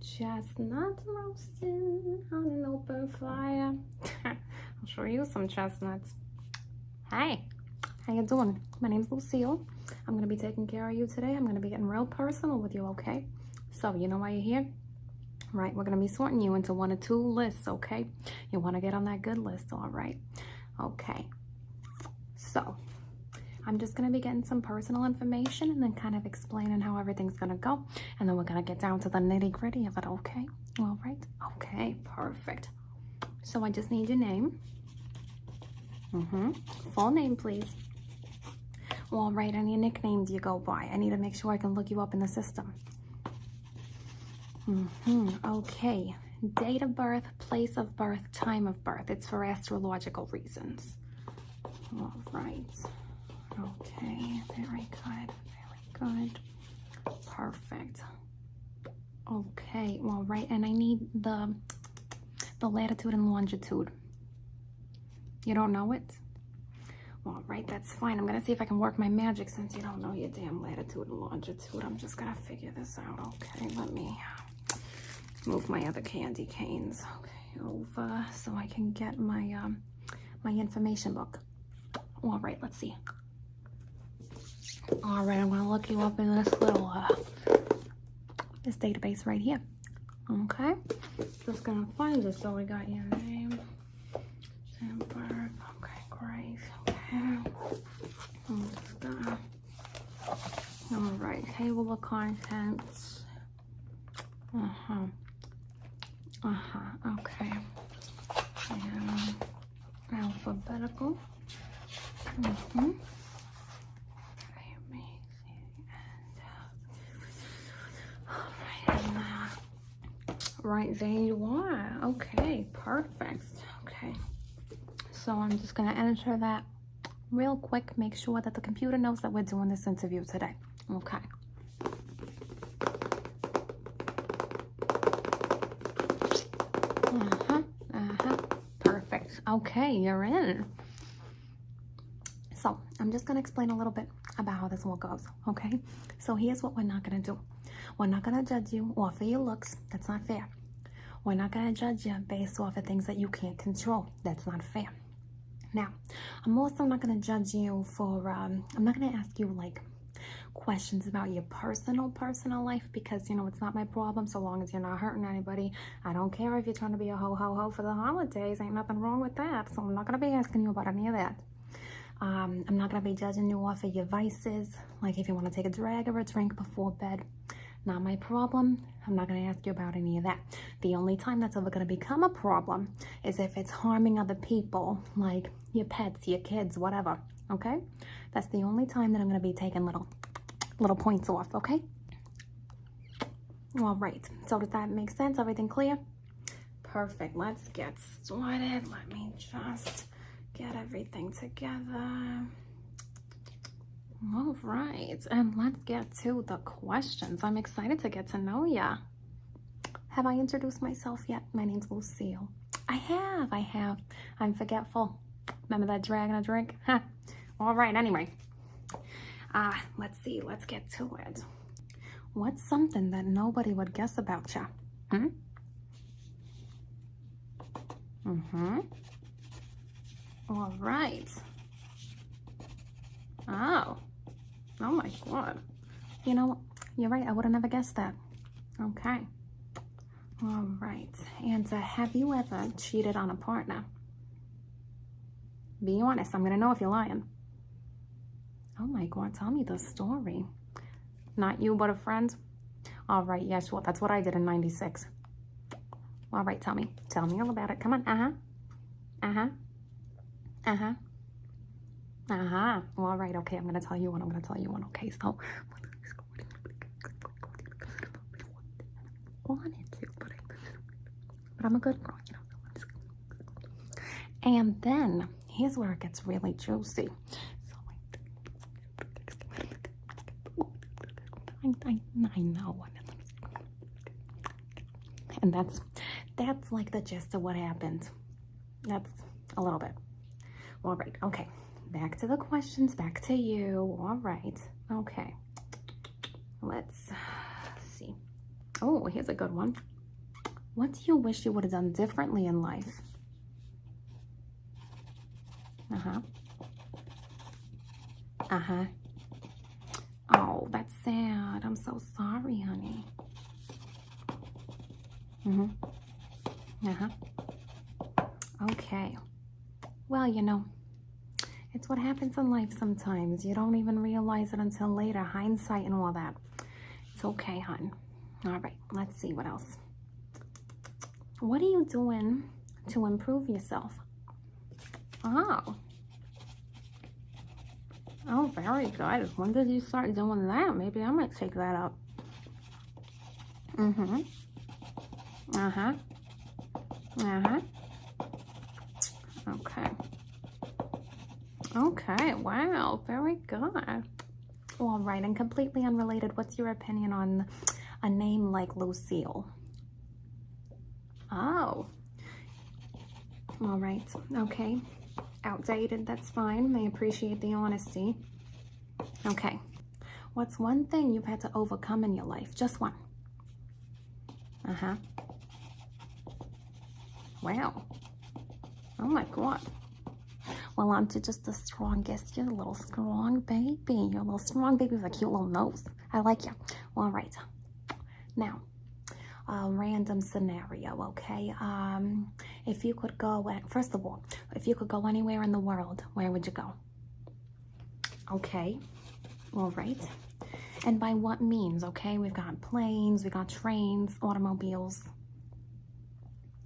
chestnuts roasting on an open fire. I'll show you some chestnuts. Hi, how you doing? My name's Lucille. I'm gonna be taking care of you today. I'm gonna be getting real personal with you, okay? So you know why you're here? Right, we're gonna be sorting you into 1 or 2 lists, okay? You wanna get on that good list, all right? Okay, so I'm just gonna be getting some personal information and then kind of explaining how everything's gonna go. And then we're gonna get down to the nitty gritty of it, okay? All right, okay, perfect. So I just need your name. Full name, please. All right, any nickname do you go by? I need to make sure I can look you up in the system. Okay, date of birth, place of birth, time of birth. It's for astrological reasons. All right. Okay, very good, very good. Perfect. Okay, all right, and I need the latitude and longitude. You don't know it? All right, that's fine. I'm gonna see if I can work my magic since you don't know your damn latitude and longitude. I'm just gonna figure this out. Okay, let me move my other candy canes over so I can get my my information book. All right, let's see. All right, I'm gonna look you up in this little this database right here. Okay, just gonna find it. So we got your name, birth. Okay, great. Okay, I'm just gonna. All right, table of contents. Okay. And alphabetical. Right, there you are. Okay, perfect. Okay, so I'm just gonna enter that real quick. Make sure that the computer knows that we're doing this interview today. Okay. Perfect. Okay, you're in. So I'm just gonna explain a little bit about how this all goes. Okay, so here's what we're not gonna do. We're not gonna judge you off of your looks. That's not fair. We're not gonna judge you based off of things that you can't control. That's not fair. Now, I'm also not gonna judge you for, I'm not gonna ask you like questions about your personal life because, you know, it's not my problem so long as you're not hurting anybody. I don't care if you're trying to be a ho-ho-ho for the holidays. Ain't nothing wrong with that. So I'm not gonna be asking you about any of that. I'm not gonna be judging you off of your vices, like if you want to take a drag or a drink before bed. Not my problem. I'm not going to ask you about any of that. The only time that's ever going to become a problem is if it's harming other people, like your pets, your kids, whatever. Okay? That's the only time that I'm going to be taking little points off. Okay? All right. So does that make sense? Everything clear? Perfect. Let's get started. Let me just get everything together. All right, and let's get to the questions. I'm excited to get to know ya. Have I introduced myself yet? My name's Lucille. I have. I'm forgetful. Remember that drag and a drink? Huh. All right, anyway. Let's see. Let's get to it. What's something that nobody would guess about ya? All right. Oh my God. You know, you're right. I would have never guessed that. Okay. All right. And have you ever cheated on a partner? Be honest. I'm going to know if you're lying. Oh my God. Tell me the story. Not you, but a friend? All right. Yeah, sure. That's what I did in '96. All right. Tell me. Tell me all about it. Come on. Well, all right, okay, I'm gonna tell you one. Okay, so wanted to, but I'm a good girl, you know. And then here's where it gets really juicy. So I know. And that's like the gist of what happened. That's a little bit. All right, okay. Back to the questions, back to you. All right, okay. Let's see. Oh, here's a good one. What do you wish you would have done differently in life? Oh, that's sad. I'm so sorry, honey. Okay. Well, you know, it's what happens in life sometimes. You don't even realize it until later. Hindsight and all that. It's okay, hon. All right, let's see what else. What are you doing to improve yourself? Oh. Oh, very good. When did you start doing that? Maybe I might take that up. Okay. Okay, wow, very good. All right, and completely unrelated, what's your opinion on a name like Lucille? Oh. All right, okay. Outdated, that's fine. I appreciate the honesty. Okay. What's one thing you've had to overcome in your life? Just one. Wow. Oh my God. Well, aren't you just the strongest? You're a little strong baby. You're a little strong baby with a cute little nose. I like you. All right. Now, random scenario, okay? If you could go, first of all, if you could go anywhere in the world, where would you go? Okay. All right. And by what means, okay? We've got planes, we got trains, automobiles.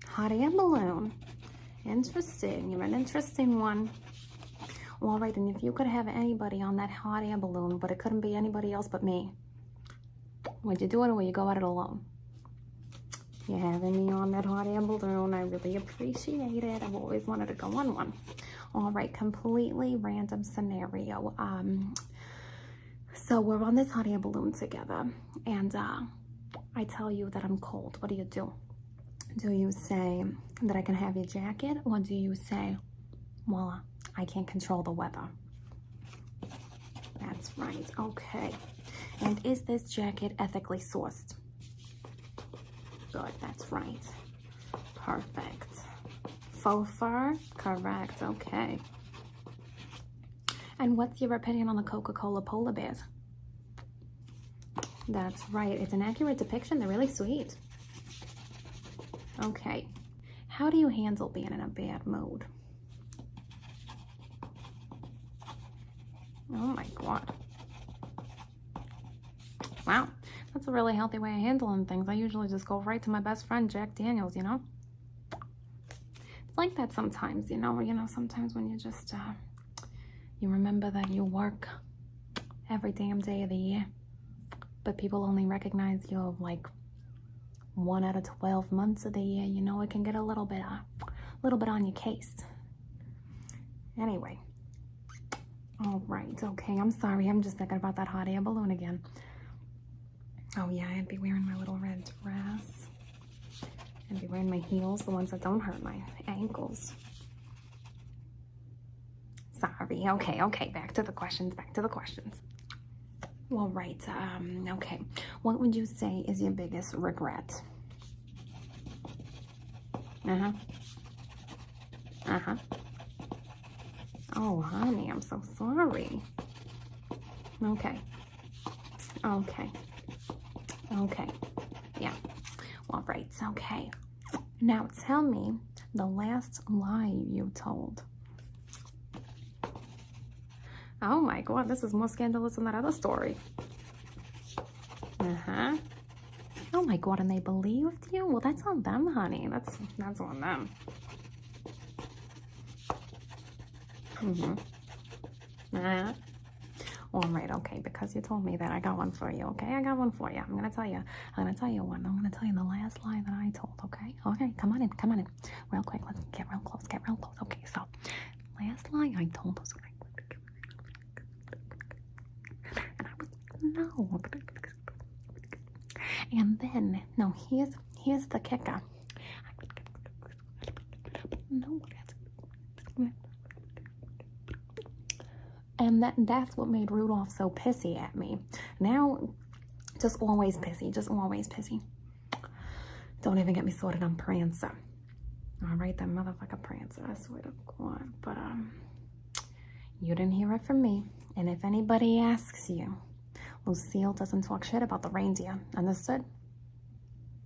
Hot air balloon. Interesting. You're an interesting one. All right, and if you could have anybody on that hot air balloon, but it couldn't be anybody else but me, would you do it or would you go at it alone? You're having me on that hot air balloon. I really appreciate it. I've always wanted to go on one. All right, completely random scenario. So we're on this hot air balloon together, and I tell you that I'm cold. What do you do? Do you say that I can have your jacket, or do you say, well, I can't control the weather? That's right. Okay. And is this jacket ethically sourced? Good. That's right. Perfect. Faux fur? Correct. Okay. And what's your opinion on the Coca-Cola polar bears? That's right. It's an accurate depiction. They're really sweet. Okay. How do you handle being in a bad mood? Oh my God. Wow. That's a really healthy way of handling things. I usually just go right to my best friend, Jack Daniels, you know? It's like that sometimes, you know, sometimes when you just, you remember that you work every damn day of the year, but people only recognize you like 1 out of 12 months of the year, you know, it can get a little bit on your case. Anyway. All right, okay, I'm sorry. I'm just thinking about that hot air balloon again. Oh yeah, I'd be wearing my little red dress. I'd be wearing my heels, the ones that don't hurt my ankles. Sorry, okay, back to the questions. Well, right, okay. What would you say is your biggest regret? Oh, honey, I'm so sorry. Okay. Yeah. All right, okay. Now tell me the last lie you told. Oh my God, this is more scandalous than that other story. Oh my God, and they believed you? Well, that's on them, honey. That's on them. All right, okay, because you told me that, I got one for you, okay? I got one for you. I'm gonna tell you one. I'm gonna tell you the last lie that I told, okay? Okay, come on in. Real quick, let's get real close. Okay, so, last lie I told was when and I was, no. And then, no, here's the kicker. No, and that's what made Rudolph so pissy at me. Now, just always pissy. Don't even get me started on Prancer. All right, that motherfucker Prancer, I swear to God. But, you didn't hear it from me. And if anybody asks you, Lucille doesn't talk shit about the reindeer. Understood?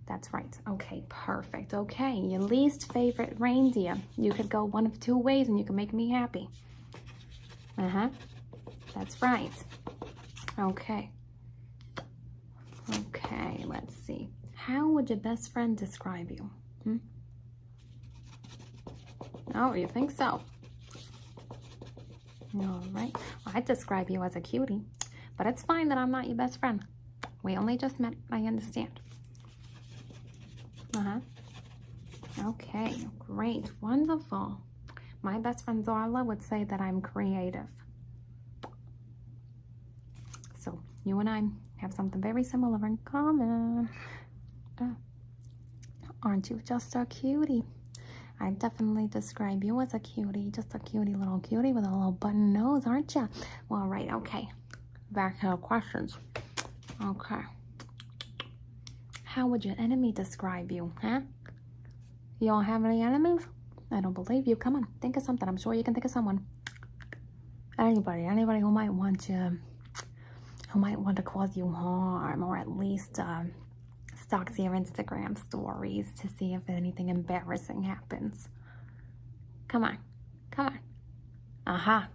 That's right. Okay, perfect. Okay, your least favorite reindeer. You could go one of two ways and you can make me happy. Uh-huh. That's right. Okay. Okay, let's see. How would your best friend describe you? Oh, you think so? All right. Well, I'd describe you as a cutie, but it's fine that I'm not your best friend. We only just met. I understand. Uh-huh. Okay, great. Wonderful. My best friend Darla would say that I'm creative. So, you and I have something very similar in common. Aren't you just a cutie? I definitely describe you as a cutie. Just a cutie little cutie with a little button nose, aren't you? Well, right, okay. Back to the questions. Okay. How would your enemy describe you, huh? You don't have any enemies? I don't believe you. Come on, think of something. I'm sure you can think of someone. Anybody who might want to cause you harm, or at least stalks your Instagram stories to see if anything embarrassing happens. Come on. Aha.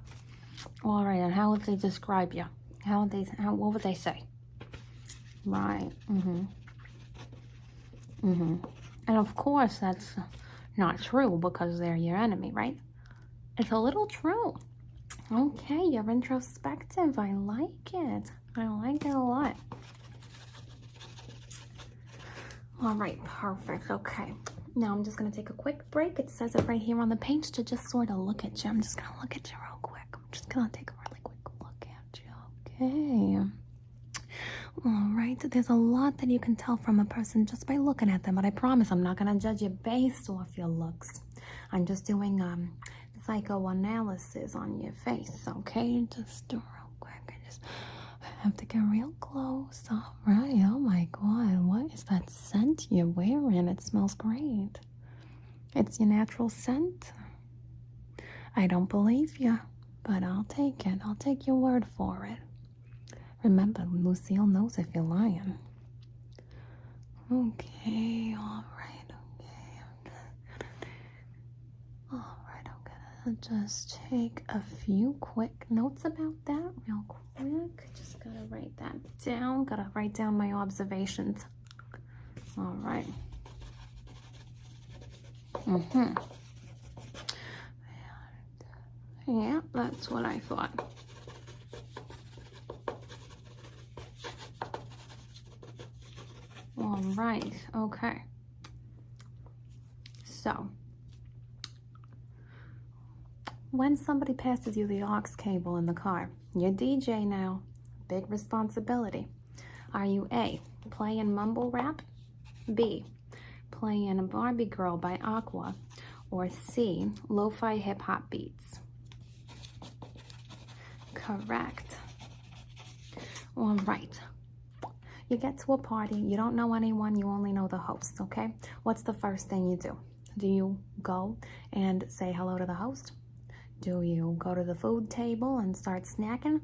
All right, and how would they describe you? What would they say? Right. And of course, that's not true because they're your enemy, right? It's a little true. Okay, you're introspective. I like it. I like it a lot. All right, perfect. Okay. Now I'm just going to take a quick break. It says it right here on the page to just sort of look at you. I'm just going to look at you real quick. I'm just going to take a really quick look at you. Okay. All right. There's a lot that you can tell from a person just by looking at them, but I promise I'm not going to judge you based off your looks. I'm just doing psychoanalysis on your face, okay? Just do real quick. I have to get real close. All right. Oh my God. What is that scent you're wearing? It smells great. It's your natural scent. I don't believe you, but I'll take it. I'll take your word for it. Remember, Lucille knows if you're lying. Okay. All right. Okay. All right. I'm gonna just take a few quick notes about that real quick. Just gotta write that down. Gotta write down my observations. All right. Yeah, that's what I thought. All right. Okay. So, when somebody passes you the aux cable in the car, you're DJ now. Big responsibility. Are you A, playing mumble rap? B, playing a Barbie Girl by Aqua? Or C, lo-fi hip-hop beats? Correct. All right. You get to a party, you don't know anyone, you only know the host, okay? What's the first thing you do? Do you go and say hello to the host? Do you go to the food table and start snacking?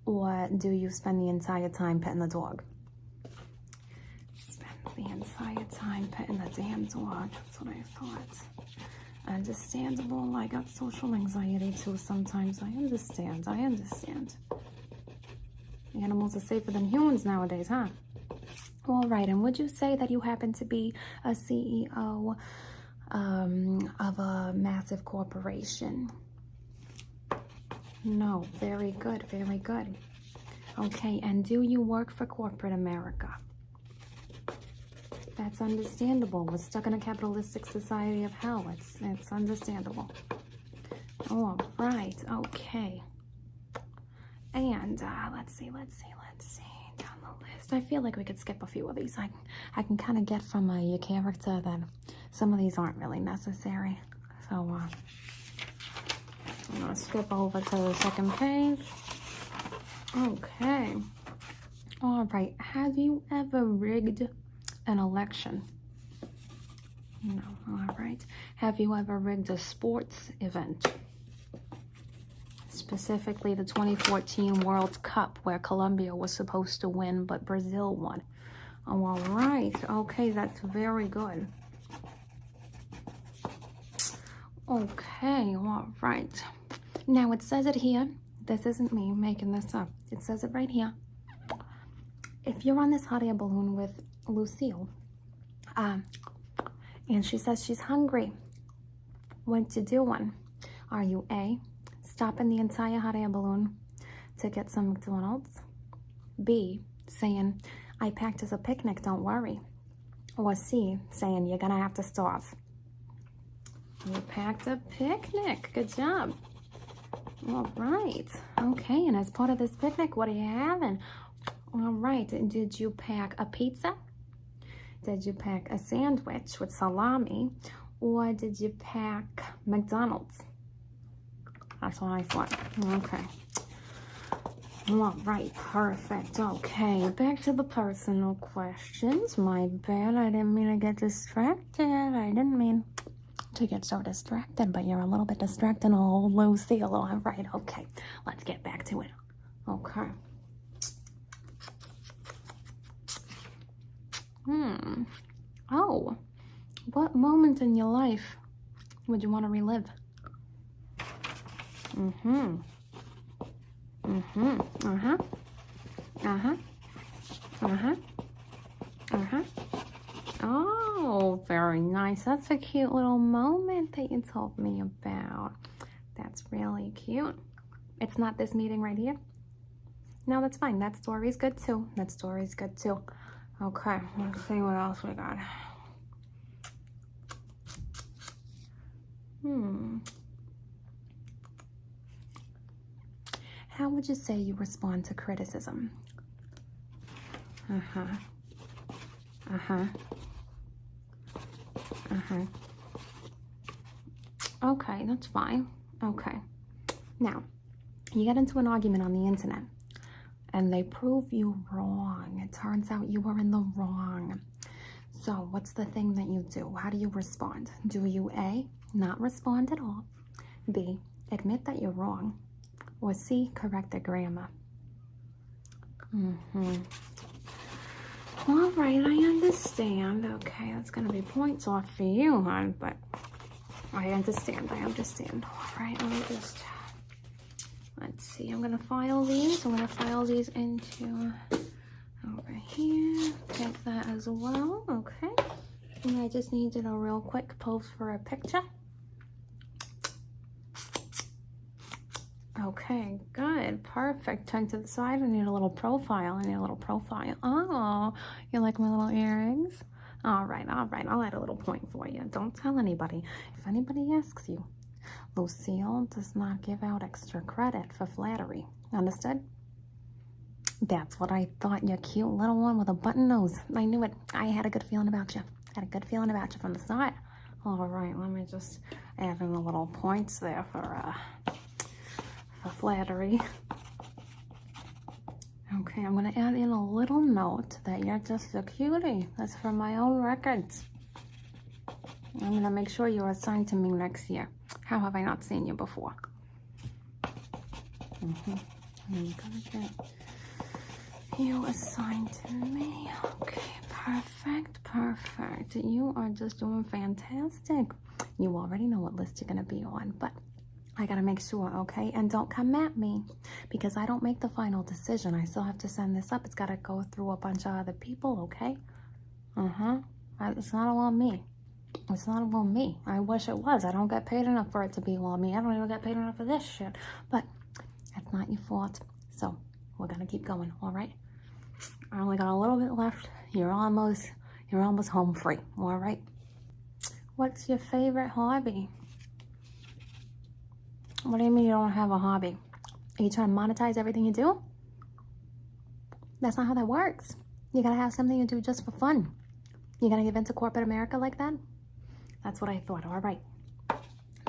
Or do you spend the entire time petting the dog? Spend the entire time petting the damn dog. That's what I thought. Understandable. I got social anxiety too sometimes. I understand. Animals are safer than humans nowadays, huh? All right, and would you say that you happen to be a CEO of a massive corporation? No. Very good, very good. Okay, and do you work for corporate America? That's understandable. We're stuck in a capitalistic society of hell. It's understandable. All right, okay. And let's see down the list. I feel like we could skip a few of these. I can kind of get from your character that some of these aren't really necessary. So I'm gonna skip over to the second page. Okay. All right. Have you ever rigged an election? No. All right. Have you ever rigged a sports event? Specifically the 2014 World Cup, where Colombia was supposed to win, but Brazil won. Oh, all right. Okay, that's very good. Okay, all right. Now it says it here. This isn't me making this up. It says it right here. If you're on this hot air balloon with Lucille, and she says she's hungry, what you doing? Are you A, stopping the entire hot air balloon to get some McDonald's? B, saying, I packed as a picnic, don't worry? Or C, saying, you're gonna have to starve? You packed a picnic. Good job. All right. Okay, and as part of this picnic, what are you having? All right. Did you pack a pizza? Did you pack a sandwich with salami? Or did you pack McDonald's? That's what I thought. Okay. All right. Perfect. Okay. Back to the personal questions. My bad. I didn't mean to get distracted. I didn't mean to get so distracted, but you're a little bit distracted. Oh, Lucille. All right. Okay. Let's get back to it. Okay. Oh, what moment in your life would you want to relive? Uh-huh. Oh, very nice. That's a cute little moment that you told me about. That's really cute. It's not this meeting right here? No, that's fine. That story's good too. That story's good too. Okay, let's see what else we got. How would you say you respond to criticism? Okay, that's fine. Okay. Now, you get into an argument on the internet and they prove you wrong. It turns out you were in the wrong. So what's the thing that you do? How do you respond? Do you A, not respond at all? B, admit that you're wrong? Or C, correct the grammar? All right, I understand. Okay, that's going to be points off for you, hon, but I understand. All right, let me just, let's see. I'm going to file these. I'm going to file these into over here. Take that as well. Okay. And I just needed a real quick pose for a picture. Okay, good, perfect. Turn to the side. I need a little profile. Oh, you like my little earrings? All right. I'll add a little point for you. Don't tell anybody. If anybody asks you, Lucille does not give out extra credit for flattery. Understood? That's what I thought. You cute little one with a button nose. I knew it. I had a good feeling about you. From the start. All right, let me just add in a little points there for flattery. Okay, I'm going to add in a little note that you're just a cutie. That's for my own records. I'm going to make sure you're assigned to me next year. How have I not seen you before? I'm going to get you assigned to me. Okay, perfect. You are just doing fantastic. You already know what list you're going to be on, but I gotta make sure, okay? And don't come at me because I don't make the final decision. I still have to send this up. It's gotta go through a bunch of other people, okay? It's not all on me. I wish it was. I don't get paid enough for it to be on me. I don't even get paid enough for this shit. But that's not your fault. So we're gonna keep going, all right? I only got a little bit left. You're almost home free, all right? What's your favorite hobby? What do you mean you don't have a hobby? Are you trying to monetize everything you do? That's not how that works. You gotta have something you do just for fun. You gonna give into corporate America like that? That's what I thought. All right.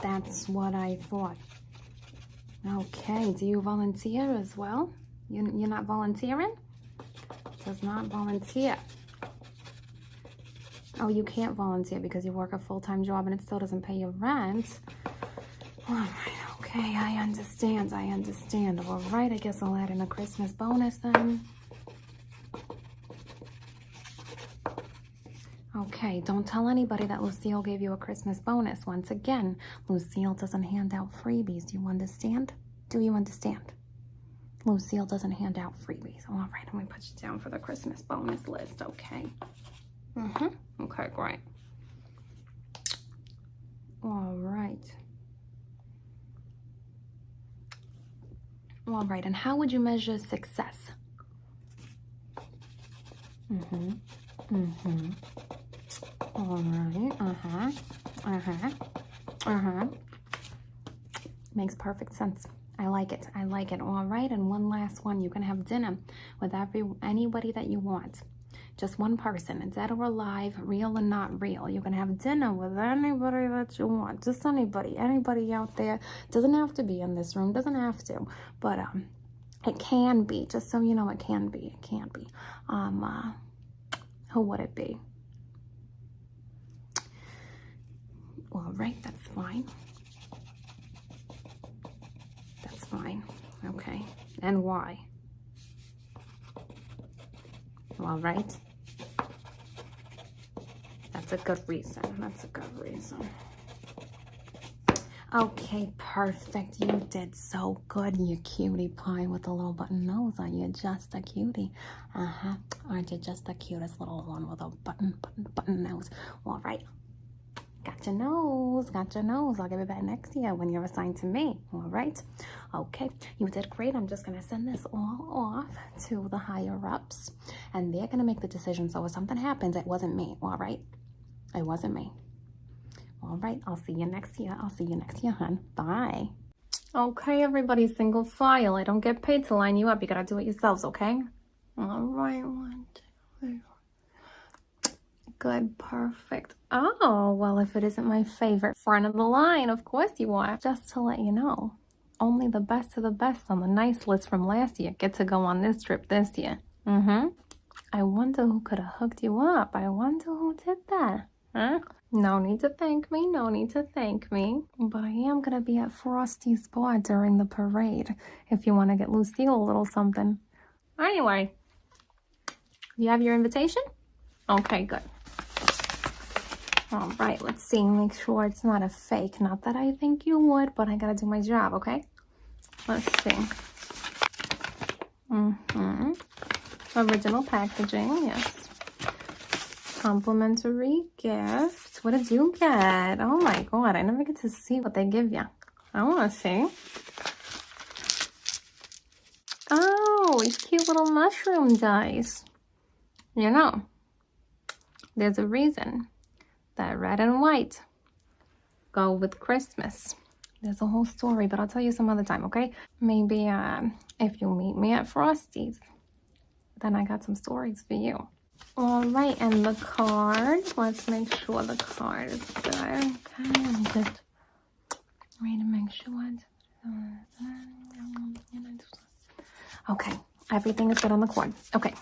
That's what I thought. Okay. Do you volunteer as well? You're not volunteering? Does not volunteer. Oh, you can't volunteer because you work a full-time job and it still doesn't pay your rent. All right, okay, I understand. All right, I guess I'll add in a Christmas bonus then. Okay, don't tell anybody that Lucille gave you a Christmas bonus. Once again, Lucille doesn't hand out freebies. Do you understand? Do you understand? Lucille doesn't hand out freebies. All right, I'm going to put you down for the Christmas bonus list, okay? Okay, great. All right. All right, and how would you measure success? All right, Makes perfect sense. I like it. All right, and one last one. You can have dinner with anybody that you want. Just one person, dead or alive, real or not real. You can have dinner with anybody that you want. Just anybody out there. Doesn't have to be in this room. Doesn't have to, but it can be. Just so you know, it can be. Who would it be? All right, that's fine. Okay, and why? All right. That's a good reason. Okay, perfect. You did so good, you cutie pie with a little button nose. Are you just a cutie? Aren't you just the cutest little one with a button nose? All right. Got your nose. I'll give it back next year when you're assigned to me. All right. Okay, you did great. I'm just going to send this all off to the higher ups, and they're going to make the decision. So if something happens, it wasn't me. All right. It wasn't me. All right. I'll see you next year. Hon. Bye. Okay, everybody, single file. I don't get paid to line you up. You got to do it yourselves, okay? All right. 1, 2, 3, 4. Good, perfect. Oh, well, if it isn't my favorite front of the line, of course you are. Just to let you know, only the best of the best on the nice list from last year get to go on this trip this year. I wonder who could have hooked you up. I wonder who did that. Huh? No need to thank me. But I am going to be at Frosty's bar during the parade if you want to get Lucille a little something. Anyway, you have your invitation? Okay, good. All right, let's see. Make sure it's not a fake. Not that I think you would, but I gotta do my job, okay? Let's see. Original packaging, yes. Complimentary gift. What did you get? Oh my God, I never get to see what they give you. I wanna see. Oh, these cute little mushroom dice. You know, there's a reason that red and white go with Christmas. There's a whole story, but I'll tell you some other time, okay? Maybe if you meet me at Frosty's, then I got some stories for you. All right, and the card. Let's make sure the card is good. Okay, I'm just ready to make sure. Okay, everything is good on the card. Okay.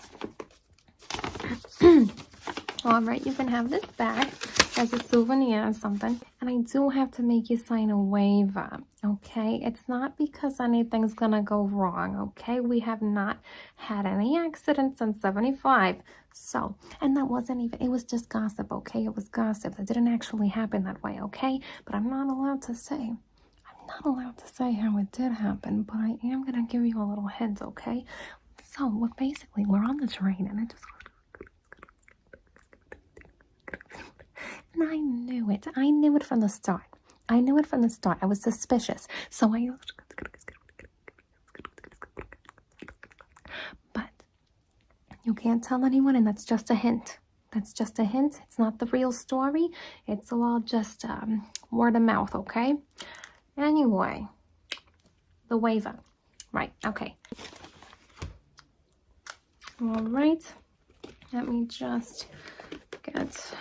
All right, you can have this back as a souvenir or something. And I do have to make you sign a waiver, okay? It's not because anything's gonna go wrong, okay? We have not had any accidents since 75. So, and that wasn't even, it was just gossip, okay? It was gossip. That didn't actually happen that way, okay? But I'm not allowed to say how it did happen, but I am gonna give you a little heads, okay? So, basically, we're on the train and it just... And I knew it. I knew it from the start. I was suspicious. So But you can't tell anyone, and that's just a hint. It's not the real story. It's all just word of mouth, okay? Anyway, the waiver. Right, okay. All right. Let me just get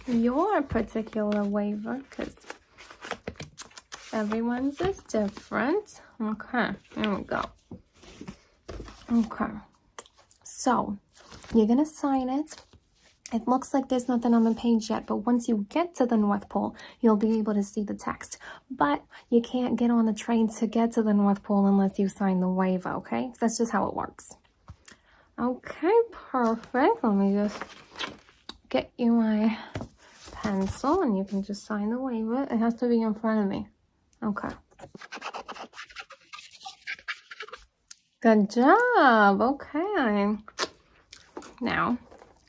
your particular waiver because everyone's is different. Okay, here we go. Okay, so you're gonna sign it It looks like there's nothing on the page yet, but once you get to the North Pole, you'll be able to see the text. But you can't get on the train to get to the North Pole unless you sign the waiver, okay? That's just how it works. Okay, perfect. Let me just get you my pencil and you can just sign the waiver. It has to be in front of me. Okay. Good job. Okay. Now,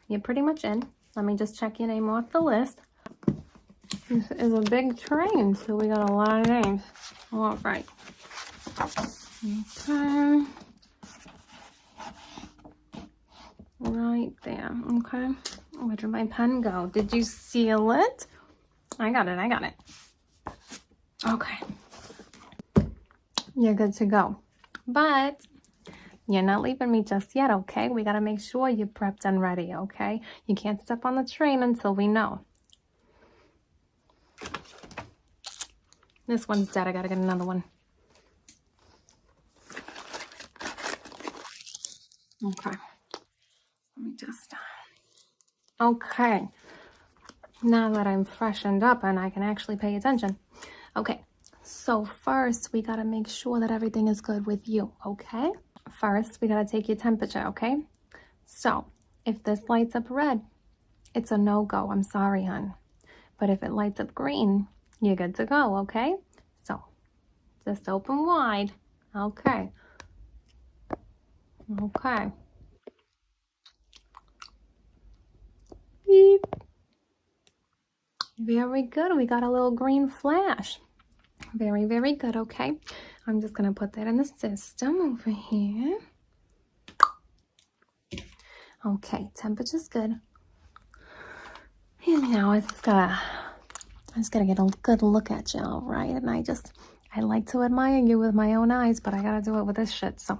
you're pretty much in. Let me just check your name off the list. This is a big train, so we got a lot of names. All right. Okay. Right there. Okay. Where did my pen go? Did you seal it? I got it. I got it. Okay. You're good to go. But you're not leaving me just yet, okay? We got to make sure you're prepped and ready, okay? You can't step on the train until we know. This one's dead. I got to get another one. Okay. Let me just... Okay. Now that I'm freshened up and I can actually pay attention. Okay. So first, we got to make sure that everything is good with you, okay? First, we got to take your temperature, okay? So, if this lights up red, it's a no-go. I'm sorry, hon. But if it lights up green, you're good to go, okay? So, just open wide. Okay. Okay. Beep. Very good. We got a little green flash. Very, very good, okay? I'm just going to put that in the system over here. Okay, temperature's good. And now I just gotta get a good look at you, all right? And I like to admire you with my own eyes, but I gotta do it with this shit, so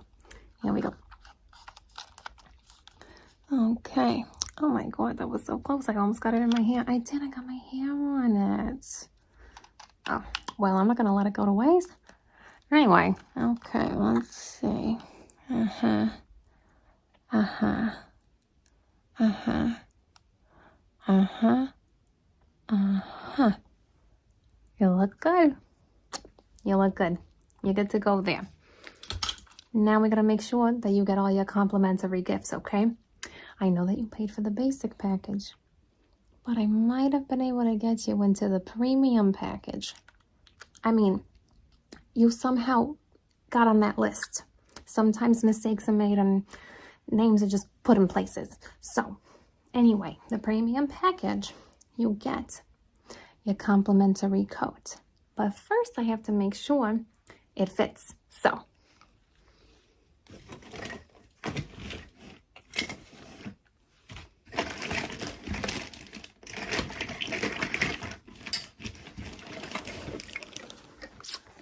here we go. Okay. Oh my God, that was so close. I almost got it in my hair. I got my hair on it. Oh, well, I'm not gonna let it go to waste. Anyway, okay, let's see. Uh-huh. Uh-huh. Uh-huh. Uh-huh. Uh-huh. You look good. You look good. You're good to go there. Now we gotta make sure that you get all your complimentary gifts, okay? I know that you paid for the basic package, but I might have been able to get you into the premium package. I mean, you somehow got on that list. Sometimes mistakes are made and names are just put in places. So, anyway, the premium package, you get your complimentary coat. But first, I have to make sure it fits. So,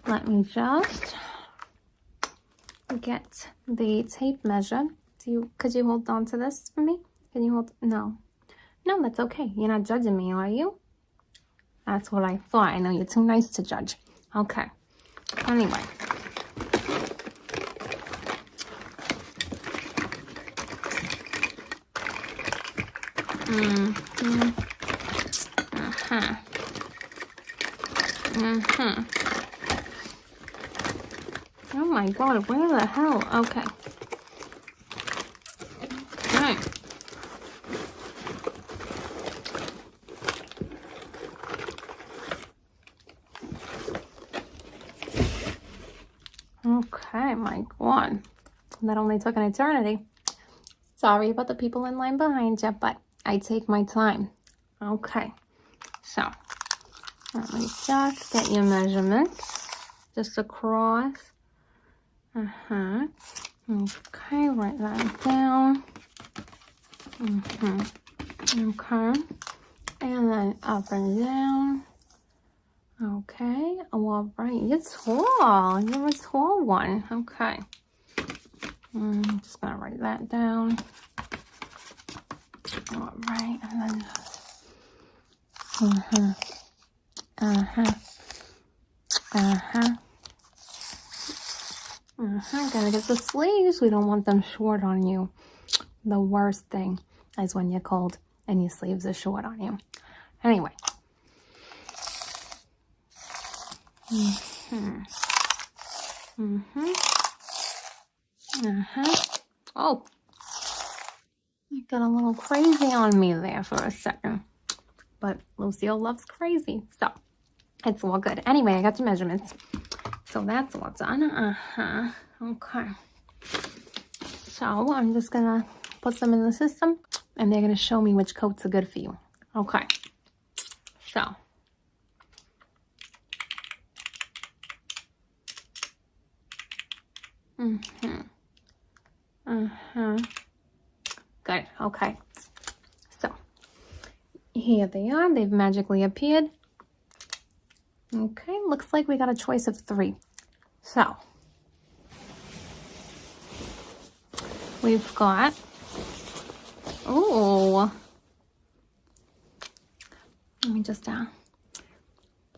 let me just get the tape measure. Could you hold on to this for me? Can you hold? No, that's okay. You're not judging me, are you? That's what I thought. I know you're too nice to judge. Okay. Anyway. Oh my God, where the hell? Okay. Okay, my God. That only took an eternity. Sorry about the people in line behind you, but I take my time. Okay. So, let me just get your measurements. Just across. Okay, write that down. Okay. And then up and down. Okay. Oh, all right. You're tall. You're a tall one. Okay. I'm just going to write that down. All right. And then... Gotta get the sleeves. We don't want them short on you. The worst thing is when you're cold and your sleeves are short on you. Anyway. Oh, it got a little crazy on me there for a second. But Lucille loves crazy, so it's all good. Anyway, I got your measurements. So that's all done. Okay. So I'm just gonna put them in the system, and they're gonna show me which coats are good for you. Okay. So. Good. Okay. So here they are. They've magically appeared. Okay. Looks like we got a choice of 3. So we've got, oh, let me just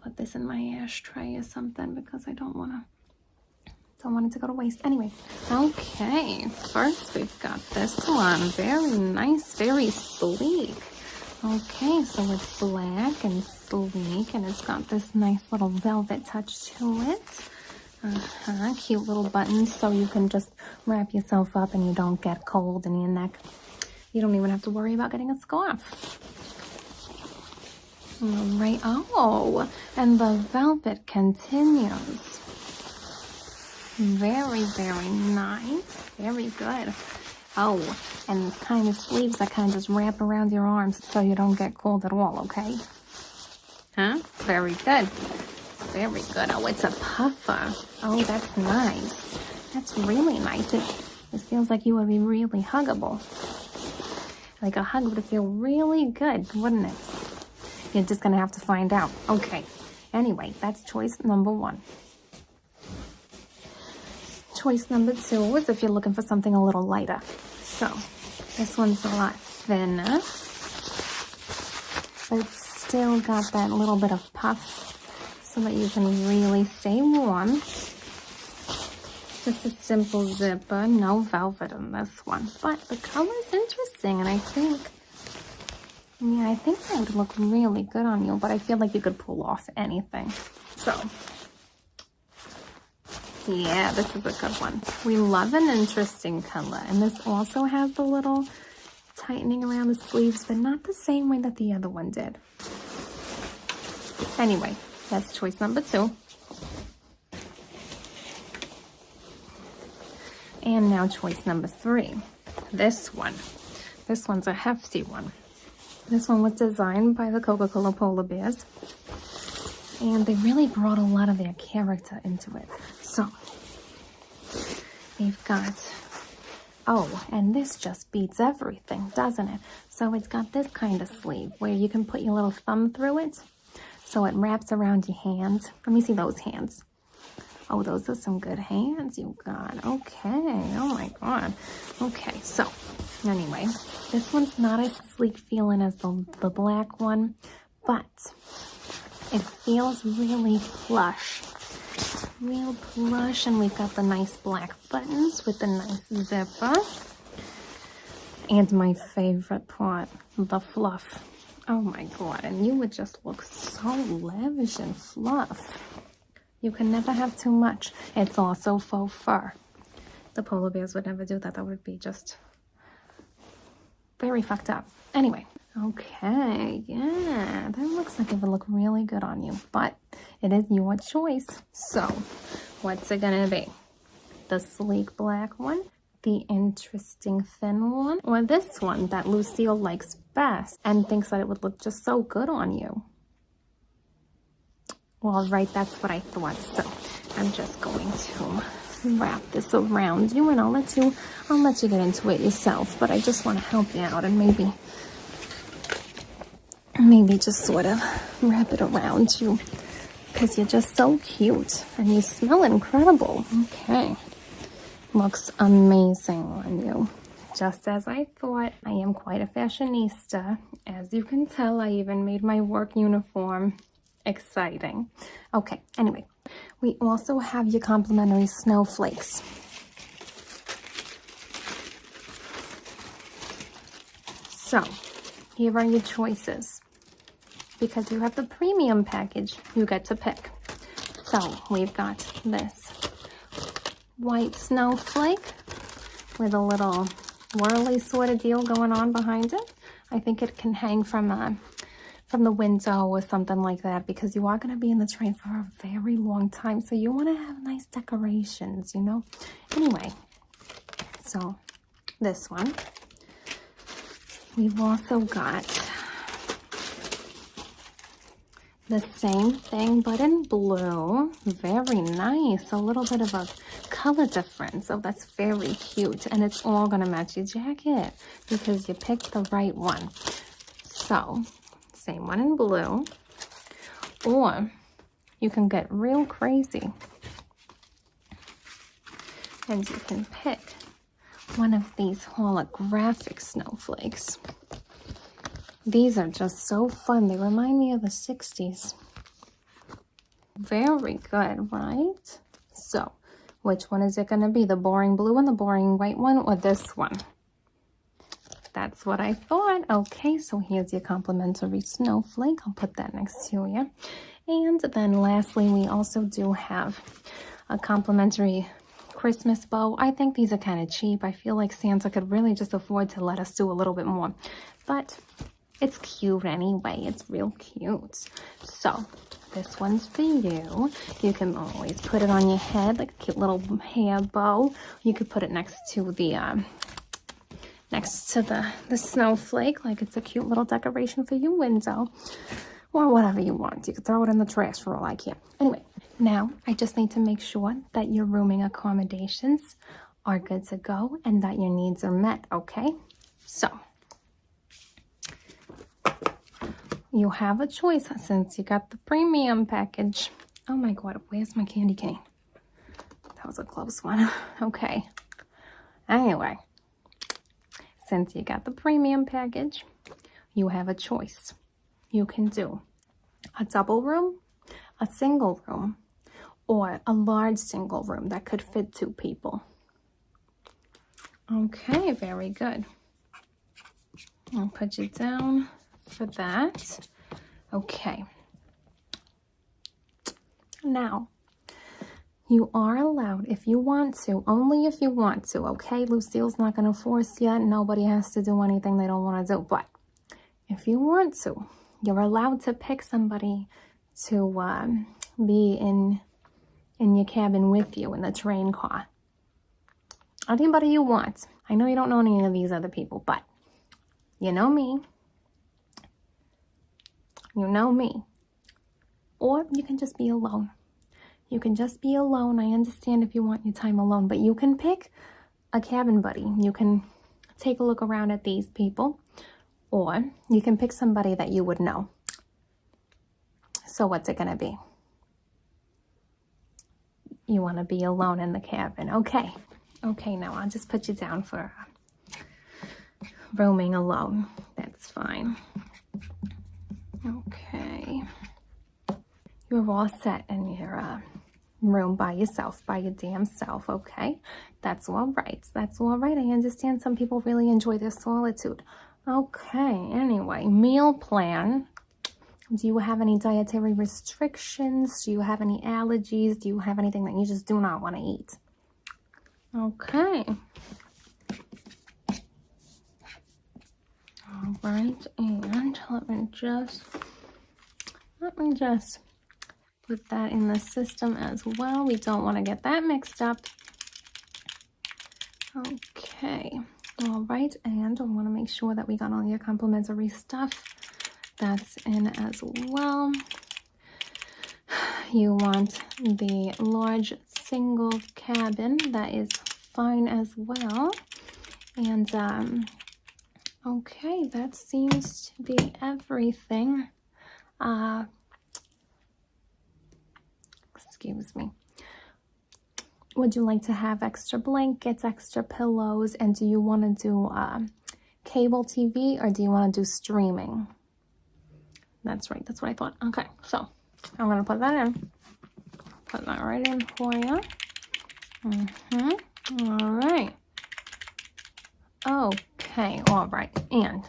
put this in my ashtray or something because I don't want it to go to waste. Anyway, okay, first we've got this one. Very nice, very sleek. Okay, so it's black and sleek, and it's got this nice little velvet touch to it. Cute little buttons so you can just wrap yourself up and you don't get cold in your neck. You don't even have to worry about getting a scarf. All right, oh, and the velvet continues. Very, very nice. Very good. Oh, and kind of sleeves that kind of just wrap around your arms so you don't get cold at all, okay? Huh? Very good. Very good. Oh, it's a puffer. Oh, that's nice. That's really nice. It feels like you would be really huggable. Like a hug would feel really good, wouldn't it? You're just going to have to find out. Okay. Anyway, that's choice number 1. Choice number 2 is if you're looking for something a little lighter. So this one's a lot thinner, but it's still got that little bit of puff so that you can really stay warm. Just a simple zipper, no velvet in this one, but the color's interesting, and I think that would look really good on you, but I feel like you could pull off anything. So yeah, this is a good one. We love an interesting color. And this also has the little tightening around the sleeves, but not the same way that the other one did. Anyway, that's choice number 2. And now choice number 3. This one. This one's a hefty one. This one was designed by the Coca-Cola Polar Bears. And they really brought a lot of their character into it. So, we've got, oh, and this just beats everything, doesn't it? So it's got this kind of sleeve where you can put your little thumb through it. So it wraps around your hand. Let me see those hands. Oh, those are some good hands you got. Okay, oh my God. Okay, so anyway, this one's not as sleek feeling as the black one, but it feels really plush. Real plush, and we've got the nice black buttons with the nice zipper. And my favorite part, the fluff. Oh my God, and you would just look so lavish and fluff. You can never have too much. It's also faux fur. The polar bears would never do that. That would be just very fucked up. Anyway, okay, yeah, that looks like it would look really good on you, but it is your choice. So, what's it gonna be? The sleek black one, the interesting thin one, or this one that Lucille likes best and thinks that it would look just so good on you? Well, right, that's what I thought. So, I'm just going to wrap this around you, and I'll let you get into it yourself, but I just want to help you out and maybe just sort of wrap it around you because you're just so cute and you smell incredible. Okay, looks amazing on you, just as I thought. I am quite a fashionista, as you can tell. I even made my work uniform exciting. Okay, anyway, we also have your complimentary snowflakes. So here are your choices. Because you have the premium package, you get to pick. So we've got this white snowflake with a little whirly sort of deal going on behind it. I think it can hang from the window or something like that, because you are going to be in the train for a very long time. So you want to have nice decorations, you know. Anyway, so this one. We've also got the same thing, but in blue. Very nice. A little bit of a color difference. Oh, that's very cute. And it's all going to match your jacket because you picked the right one. So, same one in blue. Or you can get real crazy. And you can pick one of these holographic snowflakes. These are just so fun. They remind me of the 60s. Very good, right? So, which one is it going to be? The boring blue one, the boring white one, or this one? That's what I thought. Okay, so here's your complimentary snowflake. I'll put that next to you. And then lastly, we also do have a complimentary Christmas bow. I think these are kind of cheap. I feel like Santa could really just afford to let us do a little bit more. But it's cute anyway. It's real cute. So this one's for you. You can always put it on your head like a cute little hair bow. You could put it next to the snowflake, like it's a cute little decoration for your window, or whatever you want. You could throw it in the trash for all I care. Anyway, now I just need to make sure that your rooming accommodations are good to go and that your needs are met. Okay, so you have a choice since you got the premium package. Oh my God, where's my candy cane? That was a close one. Okay. Anyway, since you got the premium package, you have a choice. You can do a double room, a single room, or a large single room that could fit 2 people. Okay, very good. I'll put you down for that. Okay. Now, you are allowed, if you want to, only if you want to, okay? Lucille's not going to force you. Nobody has to do anything they don't want to do. But if you want to, you're allowed to pick somebody to be in your cabin with you in the train car. Anybody you want. I know you don't know any of these other people, but you know me. You know me. Or you can just be alone. You can just be alone. I understand if you want your time alone, but you can pick a cabin buddy. You can take a look around at these people, or you can pick somebody that you would know. So what's it going to be? You want to be alone in the cabin. Okay. Okay, now I'll just put you down for roaming alone. That's fine. Okay. You're all set in your room by yourself, by your damn self, okay? That's all right. That's all right. I understand some people really enjoy their solitude. Okay, anyway, meal plan. Do you have any dietary restrictions? Do you have any allergies? Do you have anything that you just do not want to eat? Okay. All right, and let me just put that in the system as well. We don't want to get that mixed up. Okay. All right, and I want to make sure that we got all your complimentary stuff. That's in as well. You want the large single cabin. That is fine as well. And okay, that seems to be everything. Excuse me. Would you like to have extra blankets, extra pillows, and do you want to do cable TV, or do you want to do streaming? That's right, that's what I thought. Okay, so I'm going to put that in. Put that right in for you. All right. Okay, all right. And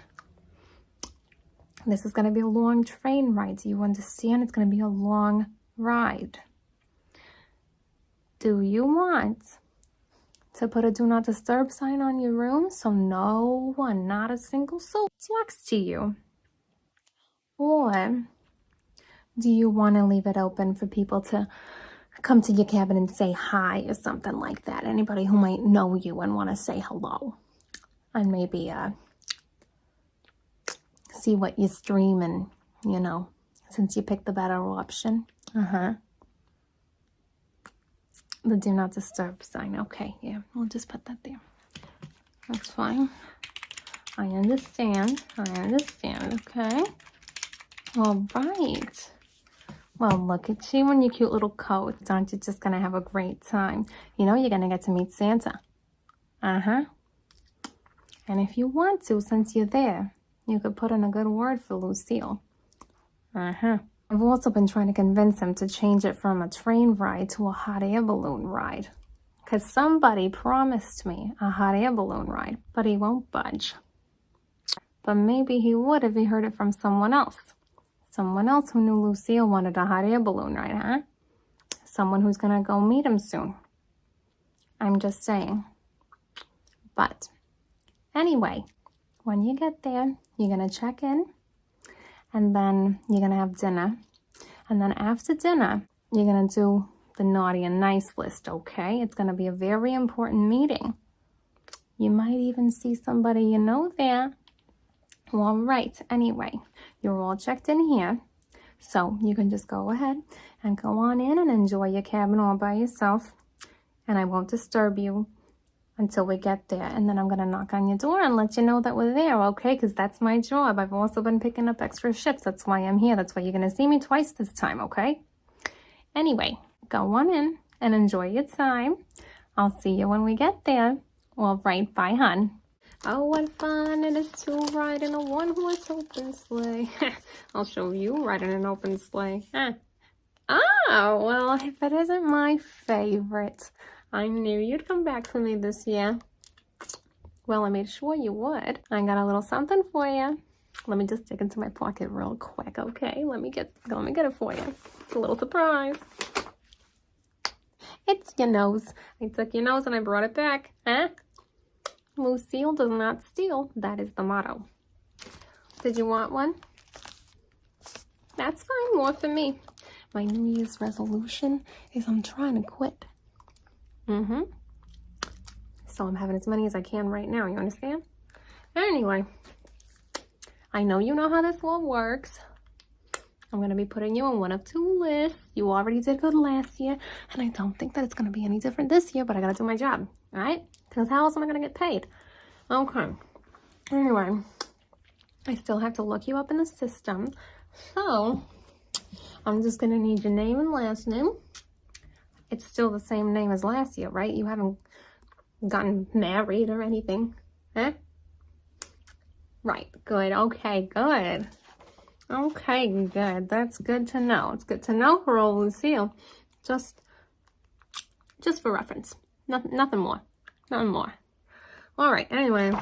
This is going to be a long train ride. Do you understand? It's going to be a long ride. Do you want to put a do not disturb sign on your room so no one, not a single soul, talks to you? Or do you want to leave it open for people to come to your cabin and say hi or something like that? Anybody who might know you and want to say hello. And maybe see what you stream and, you know, since you picked the better option. The do not disturb sign. Okay, yeah, we'll just put that there. That's fine. I understand. Okay. All right. Well, look at you in your cute little coats. Aren't you just going to have a great time? You know, you're going to get to meet Santa. And if you want to, since you're there, you could put in a good word for Lucille. I've also been trying to convince him to change it from a train ride to a hot air balloon ride. Because somebody promised me a hot air balloon ride, but he won't budge. But maybe he would if he heard it from someone else. Someone else who knew Lucille wanted a hot air balloon ride, huh? Someone who's going to go meet him soon. I'm just saying. But anyway, when you get there, you're going to check in. And then you're going to have dinner. And then after dinner, you're going to do the naughty and nice list, okay? It's going to be a very important meeting. You might even see somebody you know there. All right, anyway, you're all checked in here. So you can just go ahead and go on in and enjoy your cabin all by yourself. And I won't disturb you until we get there. And then I'm going to knock on your door and let you know that we're there, okay? Because that's my job. I've also been picking up extra shifts. That's why I'm here. That's why you're going to see me twice this time, okay? Anyway, go on in and enjoy your time. I'll see you when we get there. All right, bye, hon. Oh, what fun it is to ride in a one-horse open sleigh. I'll show you riding an open sleigh. Oh, well, if it isn't my favorite. I knew you'd come back for me this year. Well, I made sure you would. I got a little something for you. Let me just dig into my pocket real quick, okay? Let me get it for you. It's a little surprise. It's your nose. I took your nose and I brought it back. Lucille does not steal. That is the motto. Did you want one? That's fine. More for me. My New Year's resolution is I'm trying to quit. So I'm having as many as I can right now, you understand? Anyway, I know you know how this all works. I'm going to be putting you on one of two lists. You already did good last year, and I don't think that it's going to be any different this year, but I got to do my job, all right? Because how else am I going to get paid? Okay. Anyway, I still have to look you up in the system, so I'm just going to need your name and last name. It's still the same name as last year, right? You haven't gotten married or anything, huh? Right, good, okay, good. Okay, good, that's good to know. It's good to know for old Lucille. Just for reference, nothing more. All right, anyway,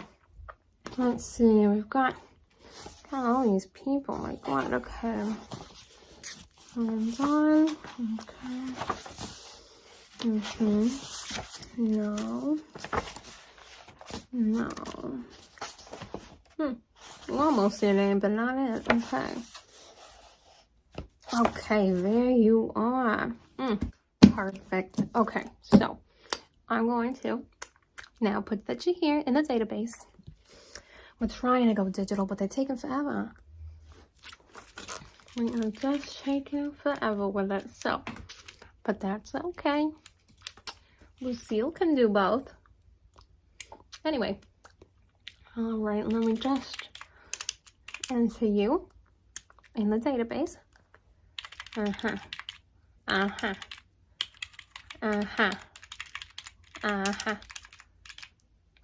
let's see, we've got all these people, my God, okay. Hold on, okay. No. Almost your name, but not it. Okay. Okay, there you are. Perfect. Okay, so I'm going to now put that you're here in the database. We're trying to go digital, but they're taking forever. We are just taking forever with it, so, but that's okay. Lucille can do both. Anyway, all right, let me just enter you in the database. Okay.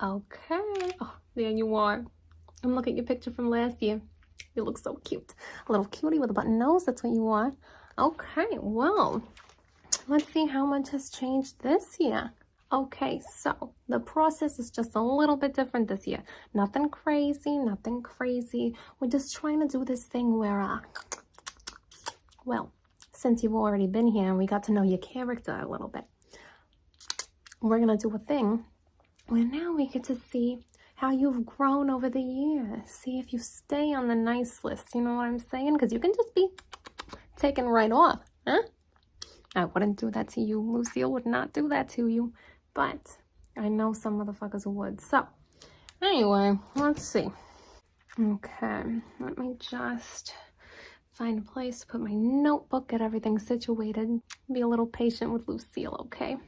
Oh, there you are. And look at your picture from last year. You look so cute. A little cutie with a button nose. That's what you are. Okay, well, let's see how much has changed this year. Okay, so the process is just a little bit different this year. Nothing crazy, nothing crazy. We're just trying to do this thing where, well, since you've already been here and we got to know your character a little bit, we're going to do a thing where now we get to see how you've grown over the years. See if you stay on the nice list, you know what I'm saying? Because you can just be taken right off, huh? I wouldn't do that to you. Lucille would not do that to you. But I know some motherfuckers would. So, anyway, let's see. Okay, let me just find a place to put my notebook, get everything situated. Be a little patient with Lucille, okay?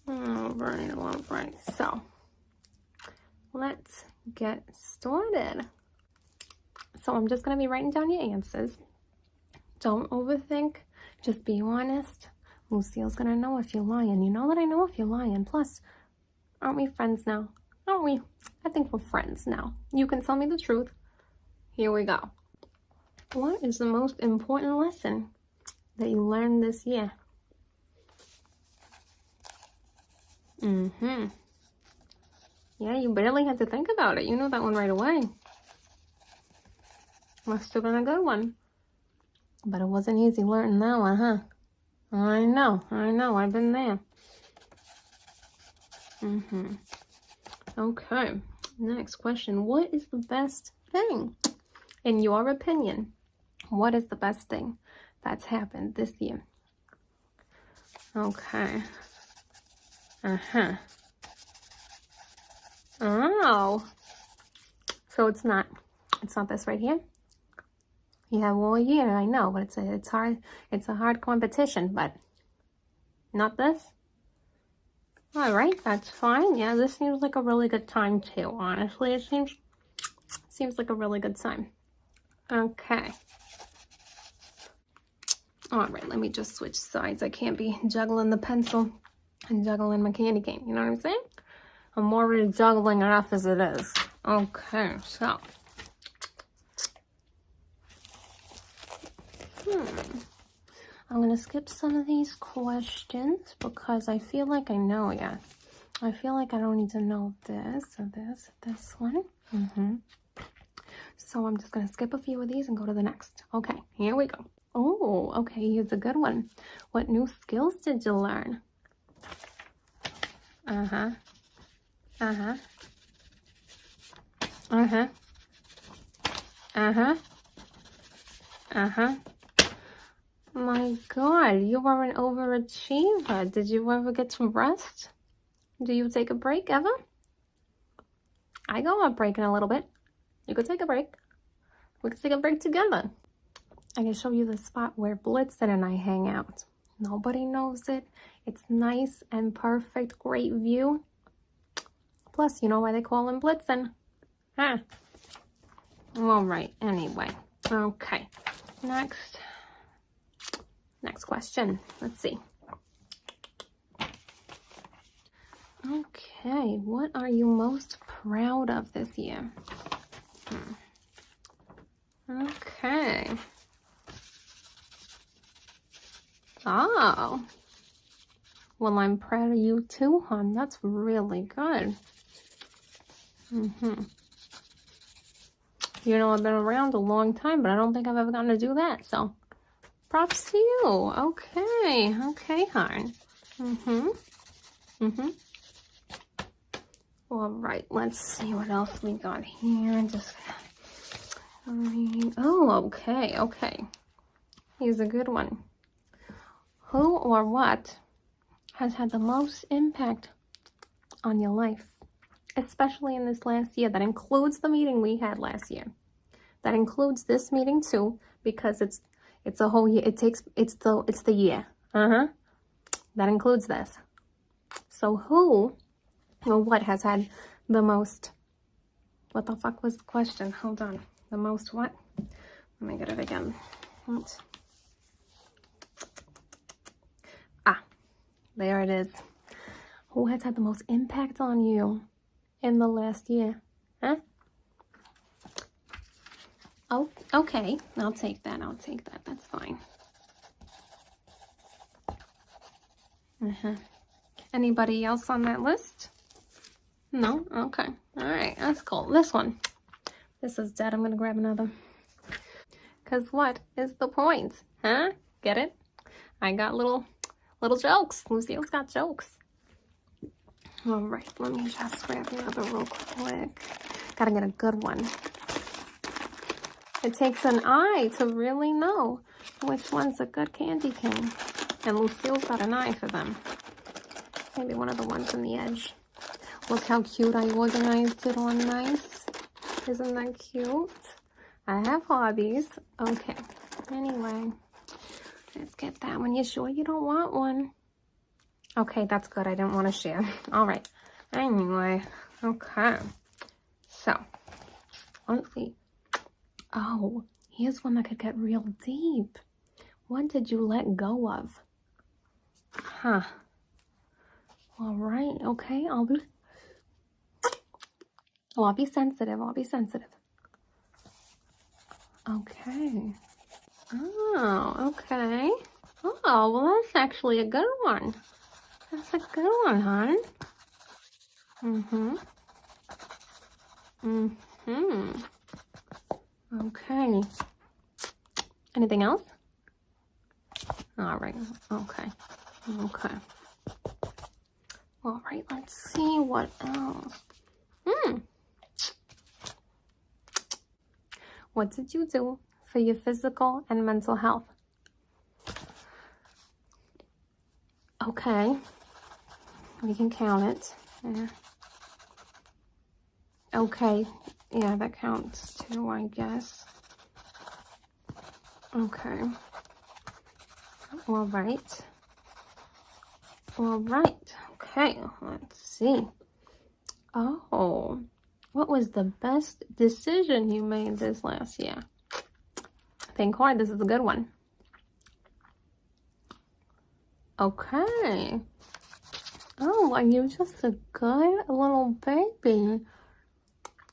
All right. So, let's get started. So, I'm just going to be writing down your answers. Don't overthink. Just be honest. Lucille's gonna know if you're lying. You know that I know if you're lying. Plus, aren't we friends now? Aren't we? I think we're friends now. You can tell me the truth. Here we go. What is the most important lesson that you learned this year? Yeah, you barely had to think about it. You knew that one right away. Must have been a good one. But it wasn't easy learning that one, huh? I know, I've been there. Okay, next question. What is the best thing? In your opinion, what is the best thing that's happened this year? Okay. Oh. So it's not this right here? Yeah, well, yeah, I know, but it's hard. It's a hard competition, but not this. All right, that's fine. Yeah, this seems like a really good time too. Honestly, it seems like a really good time. Okay. All right, let me just switch sides. I can't be juggling the pencil and juggling my candy cane. You know what I'm saying? I'm already juggling enough as it is. Okay, so. I'm going to skip some of these questions because I feel like I know ya. I feel like I don't need to know this or this one. So I'm just going to skip a few of these and go to the next. Okay, here we go. Oh, okay, here's a good one. What new skills did you learn? My God, you are an overachiever. Did you ever get some rest? Do you take a break ever? I go on break in a little bit. You could take a break. We could take a break together. I can show you the spot where Blitzen and I hang out. Nobody knows it. It's nice and perfect, great view. Plus, you know why they call him Blitzen? Huh? All right, anyway. Okay, next question. Let's see. Okay, what are you most proud of this year? Okay. Oh. Well, I'm proud of you too, hon. That's really good. You know, I've been around a long time, but I don't think I've ever gotten to do that, so props to you. Okay, hon. All right, let's see what else we got here. Okay. Here's a good one. Who or what has had the most impact on your life, especially in this last year? That includes the meeting we had last year. That includes this meeting too, because it's a whole year. It's the year. That includes this. So who or what has had the most? What the fuck was the question? Hold on. The most what? Let me get it again. What? There it is. Who has had the most impact on you in the last year? Huh? Oh, okay. I'll take that. That's fine. Anybody else on that list? No? Okay. All right. That's cool. This one. This is dead. I'm going to grab another. Because what is the point? Huh? Get it? I got little jokes. Lucille's got jokes. All right. Let me just grab another real quick. Got to get a good one. It takes an eye to really know which one's a good candy cane. And Lucille's got an eye for them. Maybe one of the ones on the edge. Look how cute I organized it on nice. Isn't that cute? I have hobbies. Okay. Anyway, let's get that one. You sure you don't want one? Okay, that's good. I didn't want to share. All right. Anyway, okay. So, let's see. Oh, here's one that could get real deep. What did you let go of? Huh. All right. Okay. I'll be sensitive. I'll be sensitive. Okay. Oh, okay. Oh, well, that's actually a good one. That's a good one, hon. Okay. Anything else? All right. Okay. Okay. All right. Let's see what else. What did you do for your physical and mental health? Okay. We can count it. Yeah. Okay. Yeah, that counts too, I guess. Okay. All right. All right. Okay. Let's see. Oh. What was the best decision you made this last year? Think hard. This is a good one. Okay. Oh, are you just a good little baby?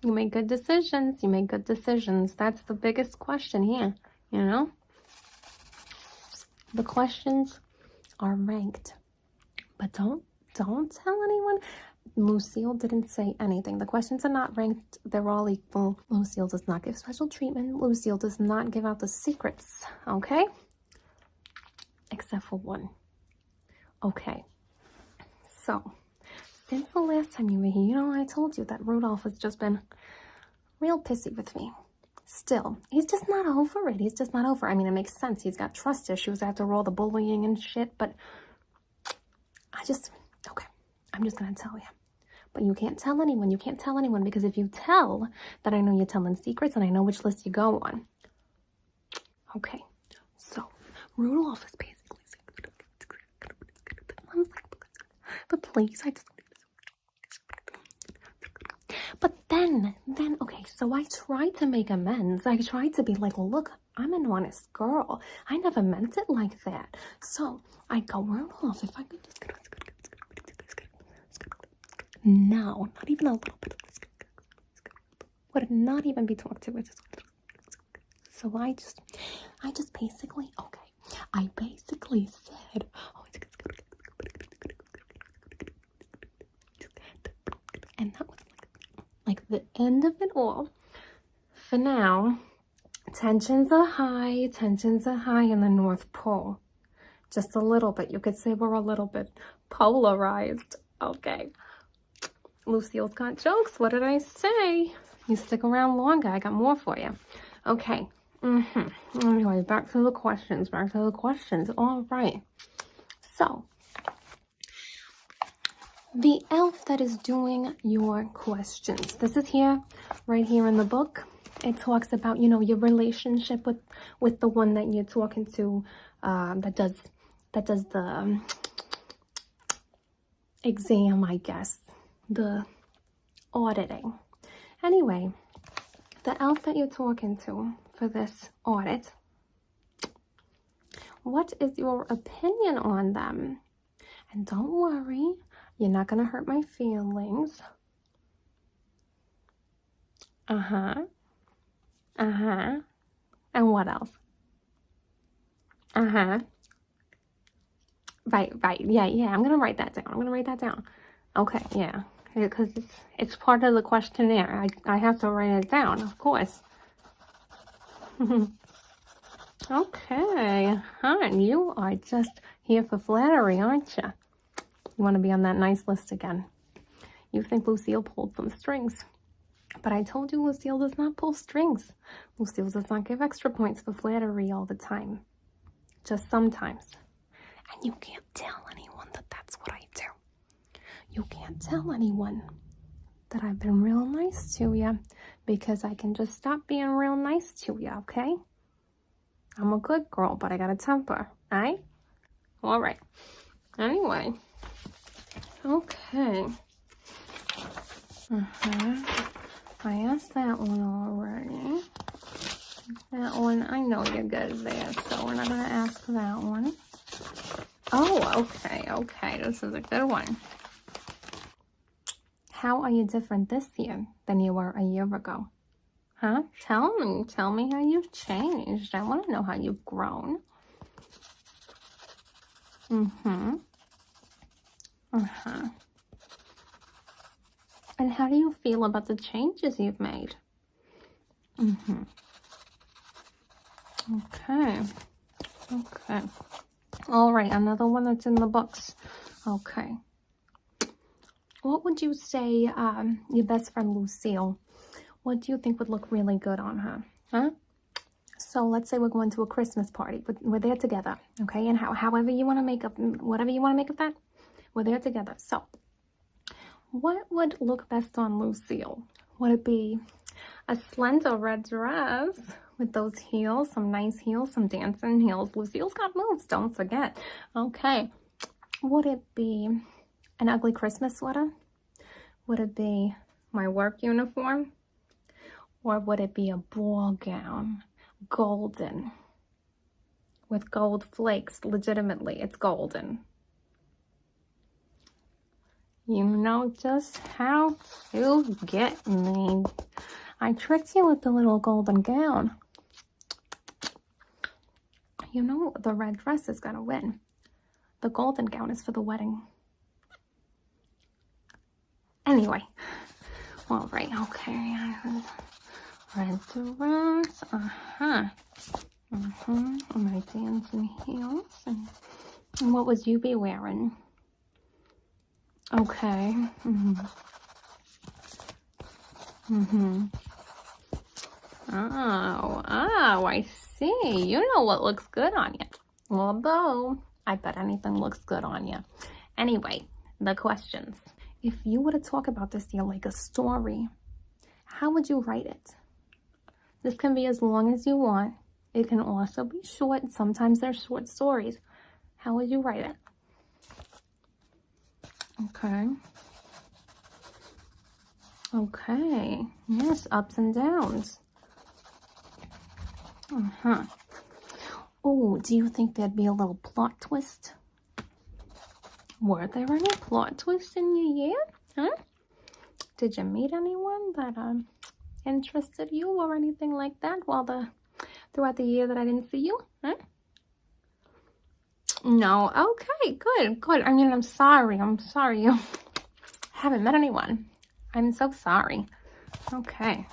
You make good decisions. You make good decisions. That's the biggest question here, you know? The questions are ranked. But don't tell anyone. Lucille didn't say anything. The questions are not ranked. They're all equal. Lucille does not give special treatment. Lucille does not give out the secrets, okay? Except for one. Okay. So, since the last time you were here, you know, I told you that Rudolph has just been real pissy with me. Still, he's just not over it. He's just not over it. I mean, it makes sense. He's got trust issues after all the bullying and shit, but okay, I'm just gonna tell you. But you can't tell anyone. You can't tell anyone, because if you tell, then I know you're telling secrets and I know which list you go on. Okay, so Rudolph is basically saying, but please, but then, okay, so I tried to make amends. I tried to be like, look, I'm an honest girl. I never meant it like that. So I go, Rudolph, if I could just no, not even a little bit. Would not even be talked to. So I just basically, okay, I basically said, and that was like the end of it all. For now, tensions are high in the North Pole. Just a little bit. You could say we're a little bit polarized. Okay. Lucille's got jokes. What did I say? You stick around longer. I got more for you. Okay. Anyway, back to the questions. All right. So, the elf that is doing your questions. This is here, right here in the book. It talks about, you know, your relationship with the one that you're talking to, that does the exam, I guess. The auditing. Anyway, the elf that you're talking to for this audit, what is your opinion on them? And don't worry, you're not going to hurt my feelings. And what else? Right. Yeah. I'm gonna write that down. Okay. Yeah. Because it's part of the questionnaire. I have to write it down, of course. Okay, hon, you are just here for flattery, aren't you? You want to be on that nice list again. You think Lucille pulled some strings. But I told you Lucille does not pull strings. Lucille does not give extra points for flattery all the time. Just sometimes. And you can't tell anyone that that's what I do. You can't tell anyone that I've been real nice to you because I can just stop being real nice to you, okay? I'm a good girl, but I got a temper, right? All right. Anyway. Okay. I asked that one already. That one, I know you're good there, so we're not going to ask that one. Oh, okay. This is a good one. How are you different this year than you were a year ago? Huh? Tell me how you've changed. I want to know how you've grown. And how do you feel about the changes you've made? Okay. All right, another one that's in the books. Okay. What would you say your best friend Lucille, what do you think would look really good on her? Huh? So let's say we're going to a Christmas party. We're there together, okay? And however you want to make up, whatever you want to make of that, we're there together. So what would look best on Lucille? Would it be a slender red dress with those heels, some nice heels, some dancing heels? Lucille's got moves, don't forget. Okay. Would it be an ugly Christmas sweater? Would it be my work uniform? Or would it be a ball gown, golden, with gold flakes? Legitimately, it's golden. You know just how to get me. I tricked you with the little golden gown. You know the red dress is gonna win. The golden gown is for the wedding. Anyway, all right, okay. Red dress, my dancing heels. And what would you be wearing? Okay. Oh, I see. You know what looks good on you. Although, I bet anything looks good on you. Anyway, the questions. If you were to talk about this year like a story, how would you write it? This can be as long as you want. It can also be short. Sometimes they're short stories. How would you write it? Okay. Yes, ups and downs. Oh, do you think there'd be a little plot twist? Were there any plot twists in your year? Huh? Did you meet anyone that interested you or anything like that throughout the year that I didn't see you? Huh? No. Okay, good. I mean, I'm sorry you haven't met anyone. I'm so sorry. Okay,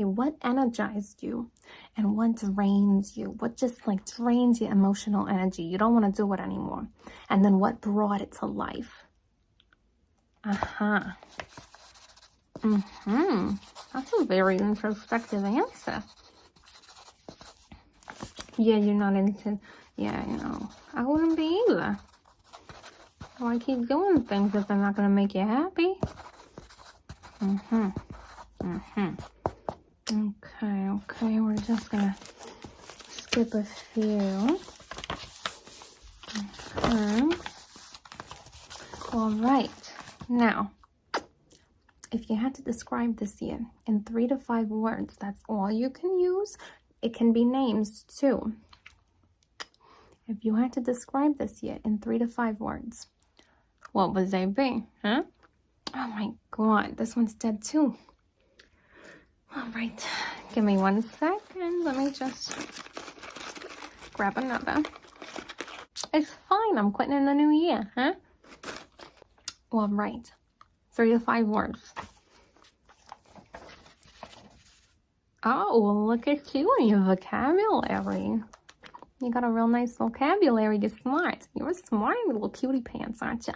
what energized you and what drains you? What just like drains your emotional energy? You don't want to do it anymore. And then what brought it to life? That's a very introspective answer. Yeah, you're not into, yeah, you know, I wouldn't be either. Why keep doing things if they're not going to make you happy? Okay, we're just going to skip a few. All right, now, if you had to describe this year in 3 to 5 words, that's all you can use. It can be names too. If you had to describe this year in 3 to 5 words, what would they be? Huh? Oh my God, this one's dead too. All right, give me 1 second. Let me just grab another. It's fine. I'm quitting in the new year, huh? All right. 3 to 5 words. Oh, look at you and your vocabulary. You got a real nice vocabulary. You're smart. You're a smart little cutie pants, aren't you?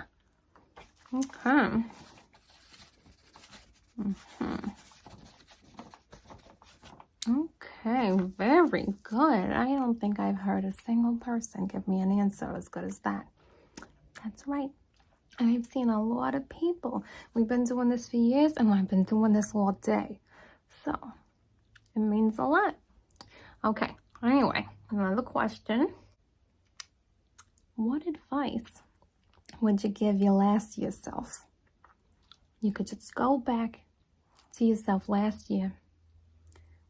Okay. Okay, very good. I don't think I've heard a single person give me an answer as good as that. That's right. I've seen a lot of people. We've been doing this for years, and I've been doing this all day. So, it means a lot. Okay, anyway, another question. What advice would you give your last year self? You could just go back to yourself last year.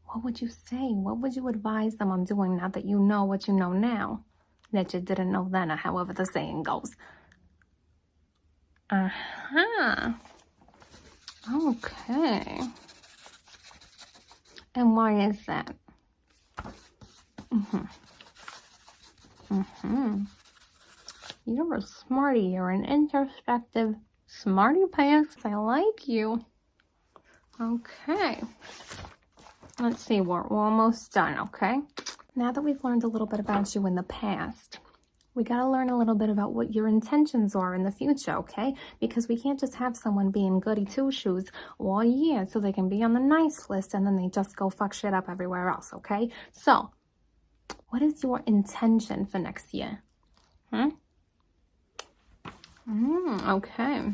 What would you say? What would you advise them on doing now that you know what you know now that you didn't know then, or however the saying goes? Okay. And why is that? You're a smarty. You're an introspective smarty pants. I like you. Okay. Let's see, we're almost done, okay? Now that we've learned a little bit about you in the past, we got to learn a little bit about what your intentions are in the future, okay? Because we can't just have someone being goody two-shoes all year so they can be on the nice list and then they just go fuck shit up everywhere else, okay? So, what is your intention for next year? Okay.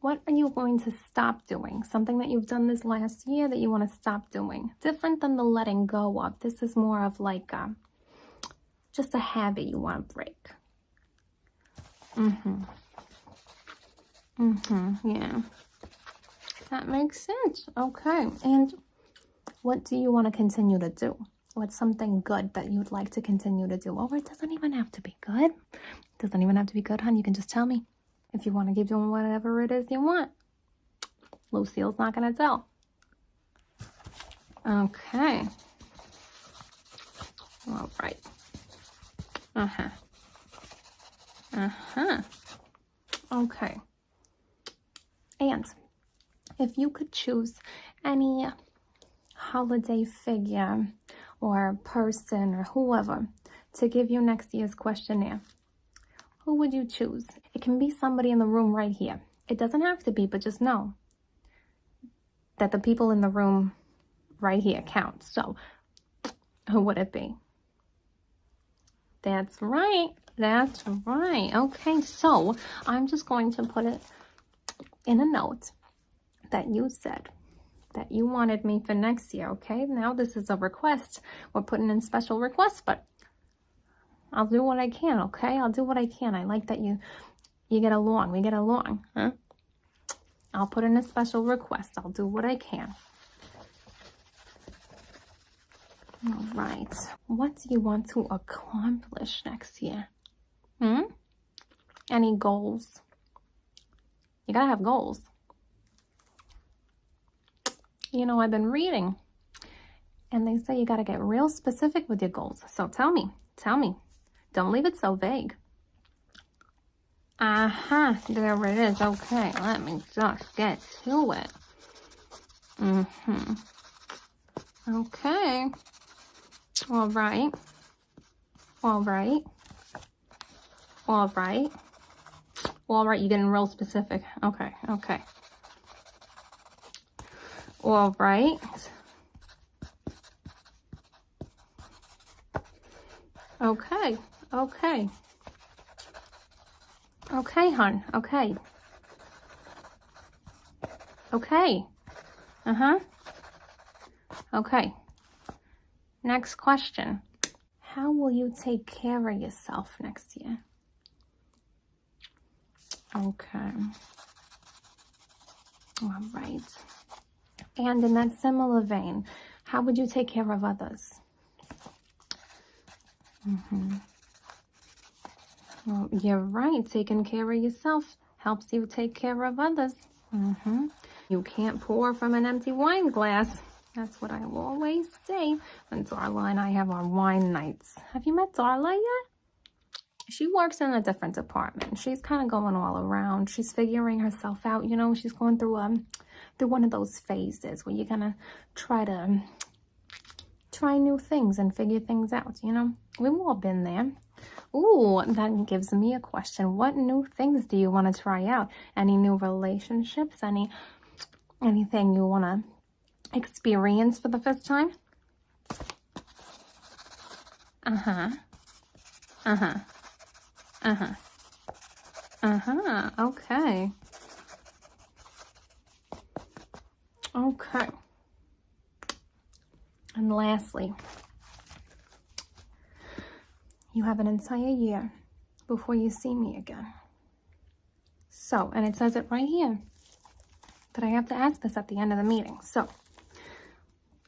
What are you going to stop doing? Something that you've done this last year that you want to stop doing. Different than the letting go of. This is more of like just a habit you want to break. Yeah. That makes sense. Okay. And what do you want to continue to do? What's something good that you'd like to continue to do? Or it doesn't even have to be good. It doesn't even have to be good, hon. You can just tell me. If you want to keep doing whatever it is you want. Lucille's not going to tell. Okay. All right. Okay. And if you could choose any holiday figure or person or whoever to give you next year's questionnaire, who would you choose? It can be somebody in the room right here. It doesn't have to be, but just know that the people in the room right here count. So, who would it be? That's right. That's right. Okay, so I'm just going to put it in a note that you said that you wanted me for next year, okay? Now this is a request. We're putting in special requests, but I'll do what I can, okay? I'll do what I can. I like that you get along. We get along, huh? I'll put in a special request. I'll do what I can. All right. What do you want to accomplish next year? Any goals? You gotta have goals. You know, I've been reading, and they say you gotta get real specific with your goals. So tell me. Don't leave it so vague. There it is. Okay, let me just get to it. Okay. All right. You're getting real specific. Okay. All right. Okay, hon. Okay. Okay. Next question. How will you take care of yourself next year? Okay. All right. And in that similar vein, how would you take care of others? Well, you're right. Taking care of yourself helps you take care of others. You can't pour from an empty wine glass. That's what I will always say when Darla and I have our wine nights. Have you met Darla yet? She works in a different department. She's kind of going all around. She's figuring herself out. You know, she's going through one of those phases where you're gonna try new things and figure things out. You know, we've all been there. Ooh, that gives me a question. What new things do you want to try out? Any new relationships? Anything you want to experience for the first time? Okay. Okay. And lastly, you have an entire year before you see me again. So, and it says it right here that I have to ask this at the end of the meeting. So,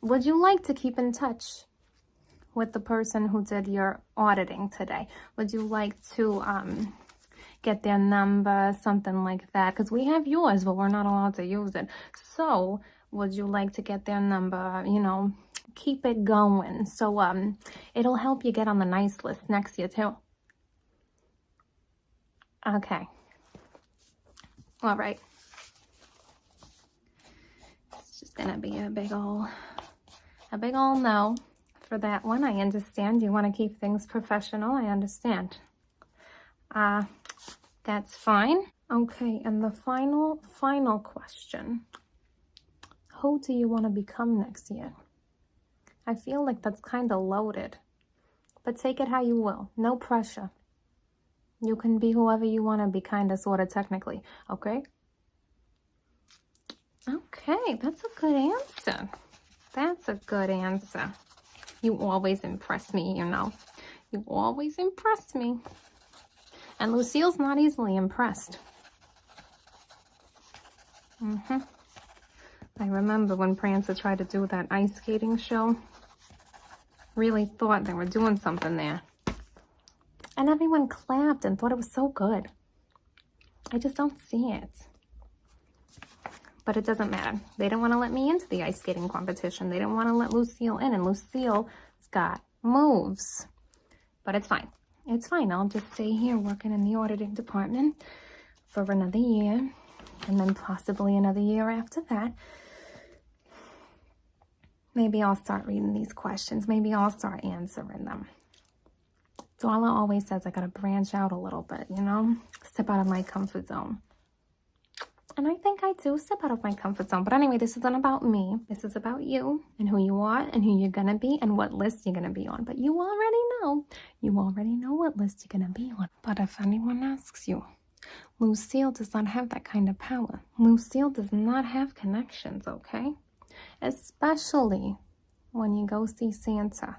would you like to keep in touch with the person who did your auditing today? Would you like to get their number, something like that? Because we have yours, but we're not allowed to use it. So, would you like to get their number, you know, keep it going? So, it'll help you get on the nice list next year, too. Okay. All right. It's just gonna be a big ol' no for that one. I understand you want to keep things professional. I understand. That's fine. Okay, and the final question. Who do you want to become next year? I feel like that's kind of loaded, but take it how you will. No pressure. You can be whoever you want to be, kind of, sort of, technically. Okay? Okay, that's a good answer. That's a good answer. You always impress me, you know. You always impress me. And Lucille's not easily impressed. I remember when Prancer tried to do that ice skating show. Really thought they were doing something there. And everyone clapped and thought it was so good. I just don't see it. But it doesn't matter. They didn't want to let me into the ice skating competition. They didn't want to let Lucille in. And Lucille's got moves. But it's fine. It's fine. I'll just stay here working in the auditing department for another year. And then possibly another year after that. Maybe I'll start reading these questions. Maybe I'll start answering them. Darla always says I gotta branch out a little bit, you know? Step out of my comfort zone. And I think I do step out of my comfort zone. But anyway, this isn't about me. This is about you and who you are and who you're gonna be and what list you're gonna be on. But you already know. You already know what list you're gonna be on. But if anyone asks you, Lucille does not have that kind of power. Lucille does not have connections, okay? Especially when you go see Santa,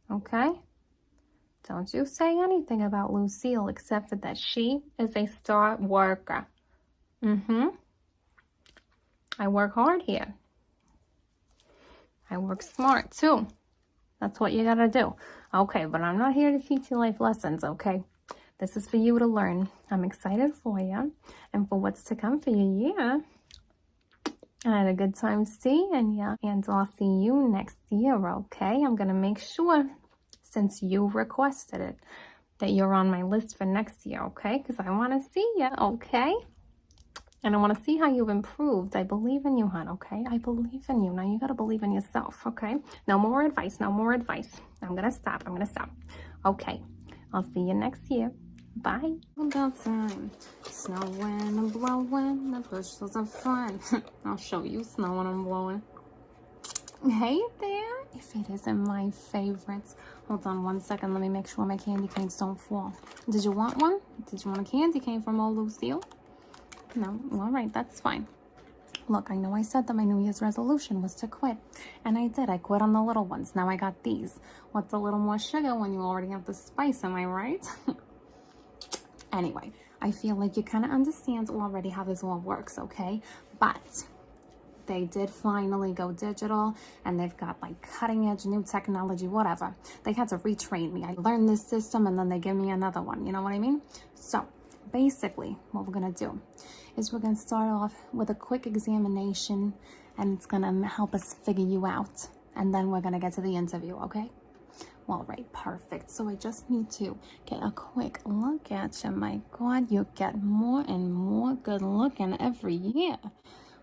okay? Don't you say anything about Lucille except for that she is a star worker. I work hard here. I work smart too. That's what you gotta do. Okay, but I'm not here to teach you life lessons, okay? This is for you to learn. I'm excited for you and for what's to come for your year. I had a good time seeing you, and I'll see you next year, okay? I'm gonna make sure, since you requested it, that you're on my list for next year, okay? Because I want to see you, okay? And I want to see how you've improved. I believe in you, hon, okay? I believe in you. Now you got to believe in yourself, okay? No more advice, no more advice. I'm going to stop. Okay, I'll see you next year. Bye. About time. Snowing and blowing. The bushels are fun. I'll show you snowing and blowing. Hey there. If it isn't my favorites. Hold on 1 second. Let me make sure my candy canes don't fall. Did you want one? Did you want a candy cane from old Lucille? No? All right, that's fine. Look, I know I said that my New Year's resolution was to quit. And I did. I quit on the little ones. Now I got these. What's a little more sugar when you already have the spice, am I right? Anyway, I feel like you kind of understand already how this all works, okay? But they did finally go digital, and they've got like cutting edge new technology, whatever. They had to retrain me. I learned this system and then they give me another one, you know what I mean? So basically what we're gonna do is we're gonna start off with a quick examination, and it's gonna help us figure you out, and then we're gonna get to the interview, okay? All right, perfect. So I just need to get a quick look at you. My God, you get more and more good looking every year.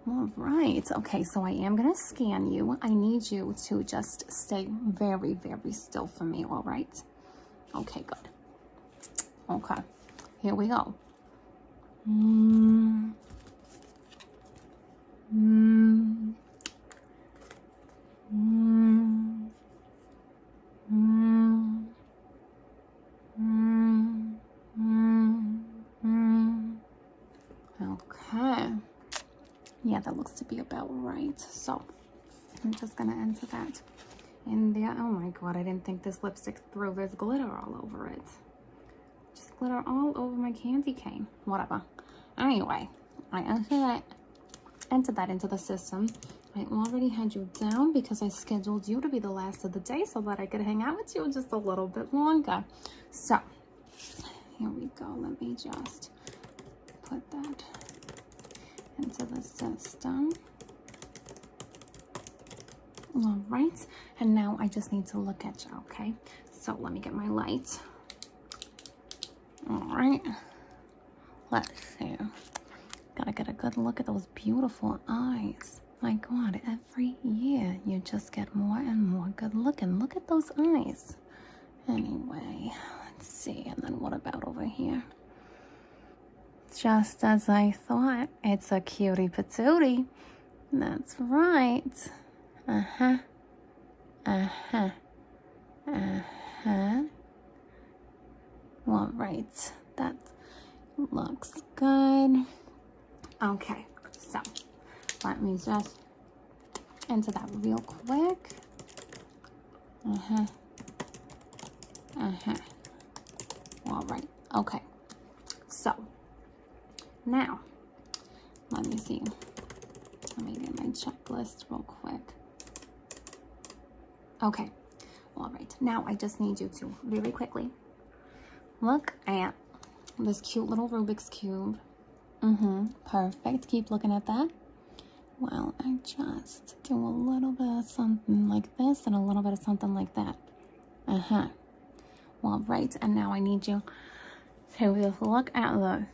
All right. Okay, so I am going to scan you. I need you to just stay very, very still for me, all right? Okay, good. Okay, here we go. Okay. Yeah, that looks to be about right. So I'm just gonna enter that in there. Oh my God, I didn't think this lipstick through. There's glitter all over it. Just glitter all over my candy cane. Whatever. Anyway, I entered that into the system. I already had you down because I scheduled you to be the last of the day so that I could hang out with you just a little bit longer. So here we go. Let me just put that into the system. All right, and now I just need to look at you, okay? So let me get my light. All right, let's see. Gotta get a good look at those beautiful eyes. My God, every year you just get more and more good looking. Look at those eyes. Anyway, let's see, and then what about over here? Just as I thought, it's a cutie patootie. That's right. Uh-huh. Uh-huh. Uh-huh. All right. That looks good. Okay, so let me just enter that real quick. Uh-huh. Uh-huh. All right. Okay. So now, let me see. Let me get my checklist real quick. Okay. All right. Now I just need you to very quickly look at this cute little Rubik's Cube. Perfect. Keep looking at that. Well, I just do a little bit of something like this and a little bit of something like that. All right. And now I need you to just look at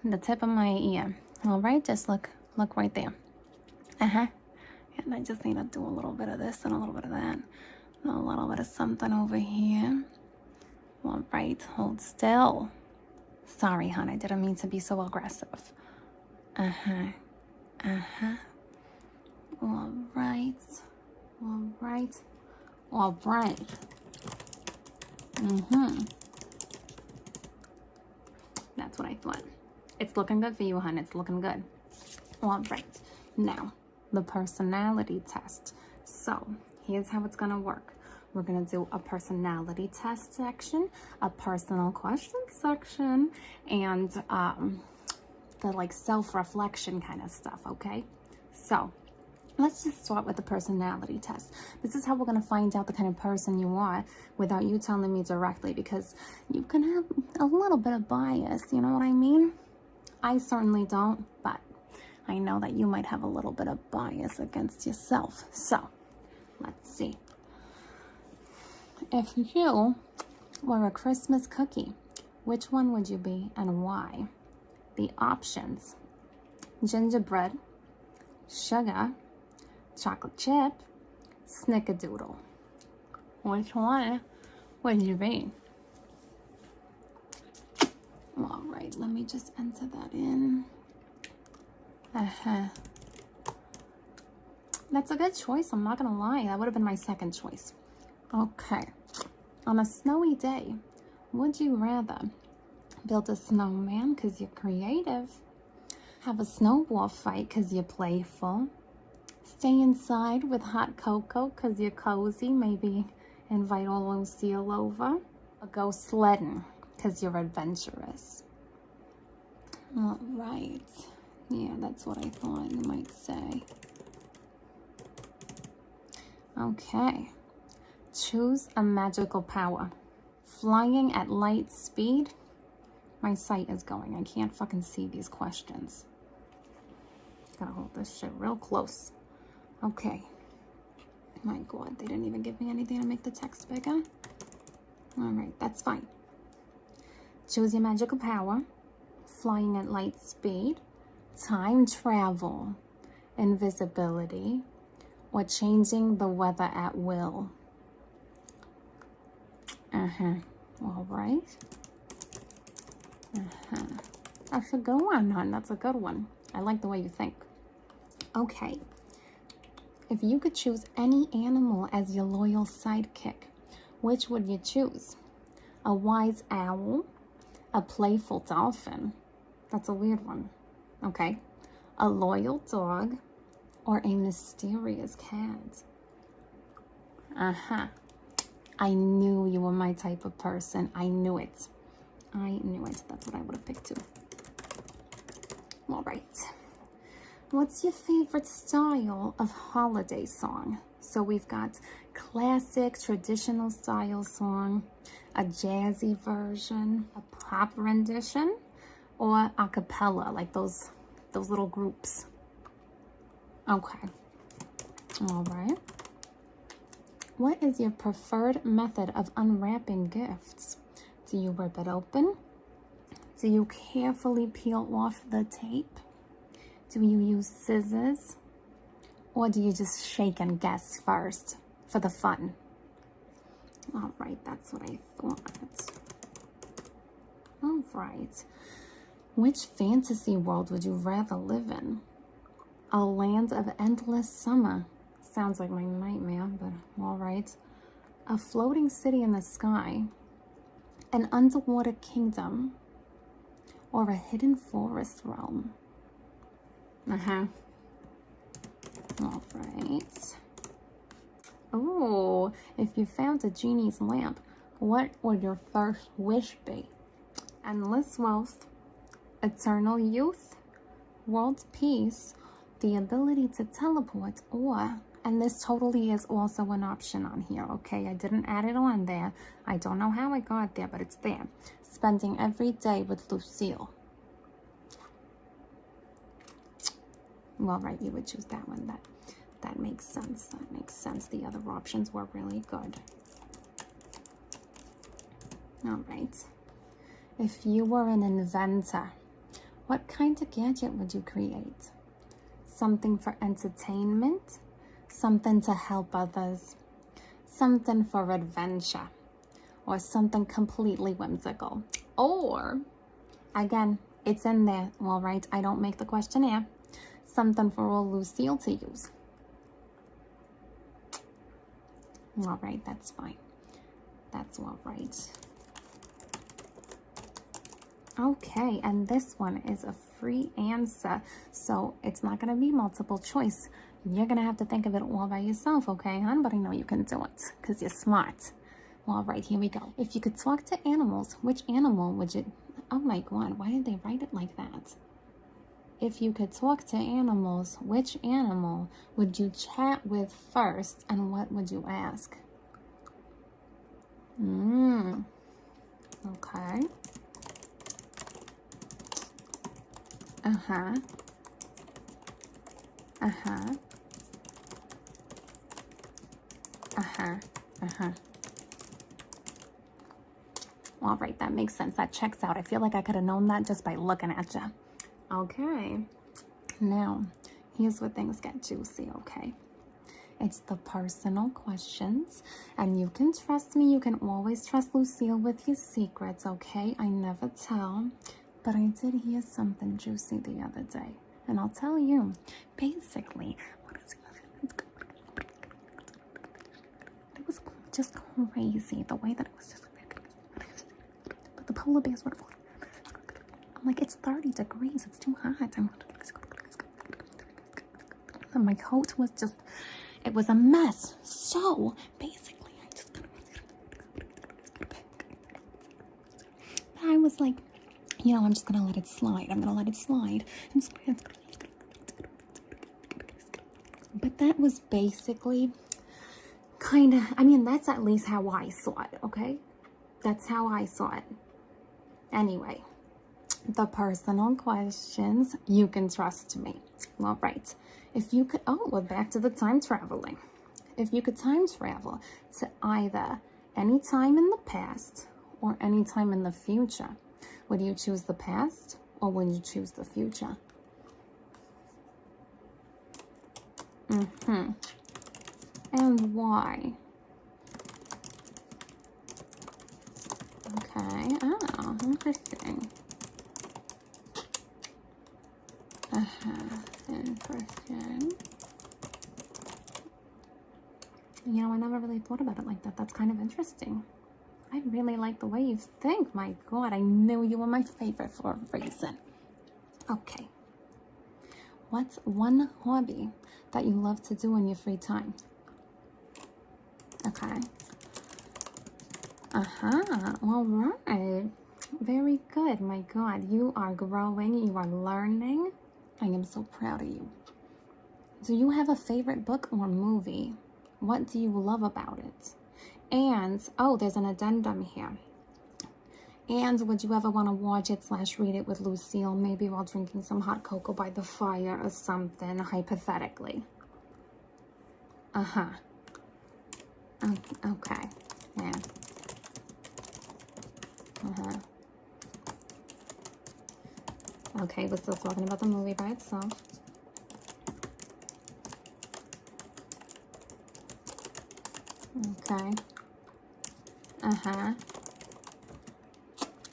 the tip of my ear. All right, just look right there. And I just need to do a little bit of this and a little bit of that, and a little bit of something over here. All right, hold still. Sorry, hon, I didn't mean to be so aggressive. All right. All right. That's what I thought. It's looking good for you, hon. It's looking good. All right. Now, the personality test. So, here's how it's going to work. We're going to do a personality test section, a personal question section, and the like self-reflection kind of stuff, okay? So, let's just start with the personality test. This is how we're going to find out the kind of person you are without you telling me directly, because you can have a little bit of bias, you know what I mean? I certainly don't, but I know that you might have a little bit of bias against yourself. So, let's see. If you were a Christmas cookie, which one would you be and why? The options: gingerbread, sugar, chocolate chip, snickerdoodle. Which one would you be? All right, let me just enter that in. That's a good choice, I'm not gonna lie. That would have been my second choice. Okay, on a snowy day, would you rather build a snowman because you're creative, have a snowball fight because you're playful, stay inside with hot cocoa because you're cozy, maybe invite old Lucille over, or go sledding because you're adventurous? All right. Yeah, that's what I thought you might say. Okay. Choose a magical power. Flying at light speed, My sight is going. I can't fucking see these questions. Gotta hold this shit real close. Okay. My God, they didn't even give me anything to make the text bigger. All right, that's fine. Choose your magical power. Flying at light speed. Time travel. Invisibility. Or changing the weather at will. All right. That's a good one, hon. That's a good one. I like the way you think. Okay. If you could choose any animal as your loyal sidekick, which would you choose? A wise owl? A playful dolphin? That's a weird one. Okay. A loyal dog? Or a mysterious cat? I knew you were my type of person. I knew it. I knew it. That's what I would have picked too. All right. What's your favorite style of holiday song? So we've got classic, traditional style song, a jazzy version, a pop rendition, or a cappella, like those little groups. Okay. All right. What is your preferred method of unwrapping gifts? Do you rip it open? Do you carefully peel off the tape? Do you use scissors? Or do you just shake and guess first for the fun? All right, that's what I thought. All right. Which fantasy world would you rather live in? A land of endless summer. Sounds like my nightmare, but all right. A floating city in the sky. An underwater kingdom. Or a hidden forest realm. All right. Oh, if you found a genie's lamp, what would your first wish be? Endless wealth, eternal youth, world peace, the ability to teleport, or, and this totally is also an option on here, okay? I didn't add it on there. I don't know how I got there, but it's there. Spending every day with Lucille. Well, right, you would choose that one. That makes sense. That makes sense. The other options were really good. All right. If you were an inventor, what kind of gadget would you create? Something for entertainment? Something to help others? Something for adventure? Or something completely whimsical? Or, again, it's in there. All right, I don't make the questionnaire. Something for old Lucille to use. All right, that's fine. That's all right. Okay, and this one is a free answer, so it's not going to be multiple choice. You're going to have to think of it all by yourself, okay, hon? But I know you can do it because you're smart. All right, here we go. If you could talk to animals, which animal would you... Oh my God, why did they write it like that? If you could talk to animals, which animal would you chat with first, and what would you ask? Okay. All right, that makes sense. That checks out. I feel like I could have known that just by looking at you. Okay, now here's where things get juicy, okay? It's the personal questions, and you can trust me. You can always trust Lucille with your secrets, okay? I never tell, but I did hear something juicy the other day, and I'll tell you. Basically, it was just crazy the way that it was just. But the polar bears were. I'm like, it's 30 degrees. It's too hot. And my coat was just, it was a mess. So basically, I was like, you know, I'm just going to let it slide. I'm going to let it slide. But that was basically kind of, I mean, that's at least how I saw it, okay? That's how I saw it. Anyway. the personal questions. You can trust me. All right. If you could, oh, we're back to the time traveling. If you could time travel to either any time in the past or any time in the future, would you choose the past or would you choose the future? And why? Okay. Oh, interesting. Interesting. You know, I never really thought about it like that. That's kind of interesting. I really like the way you think. My God, I knew you were my favorite for a reason. Okay. What's one hobby that you love to do in your free time? Okay. All right. Very good. My God, you are growing. You are learning. I am so proud of you. Do you have a favorite book or movie? What do you love about it? And, oh, there's an addendum here. And would you ever want to watch it / read it with Lucille, maybe while drinking some hot cocoa by the fire or something, hypothetically? Okay. Yeah. Okay, we're still talking about the movie by itself. Okay.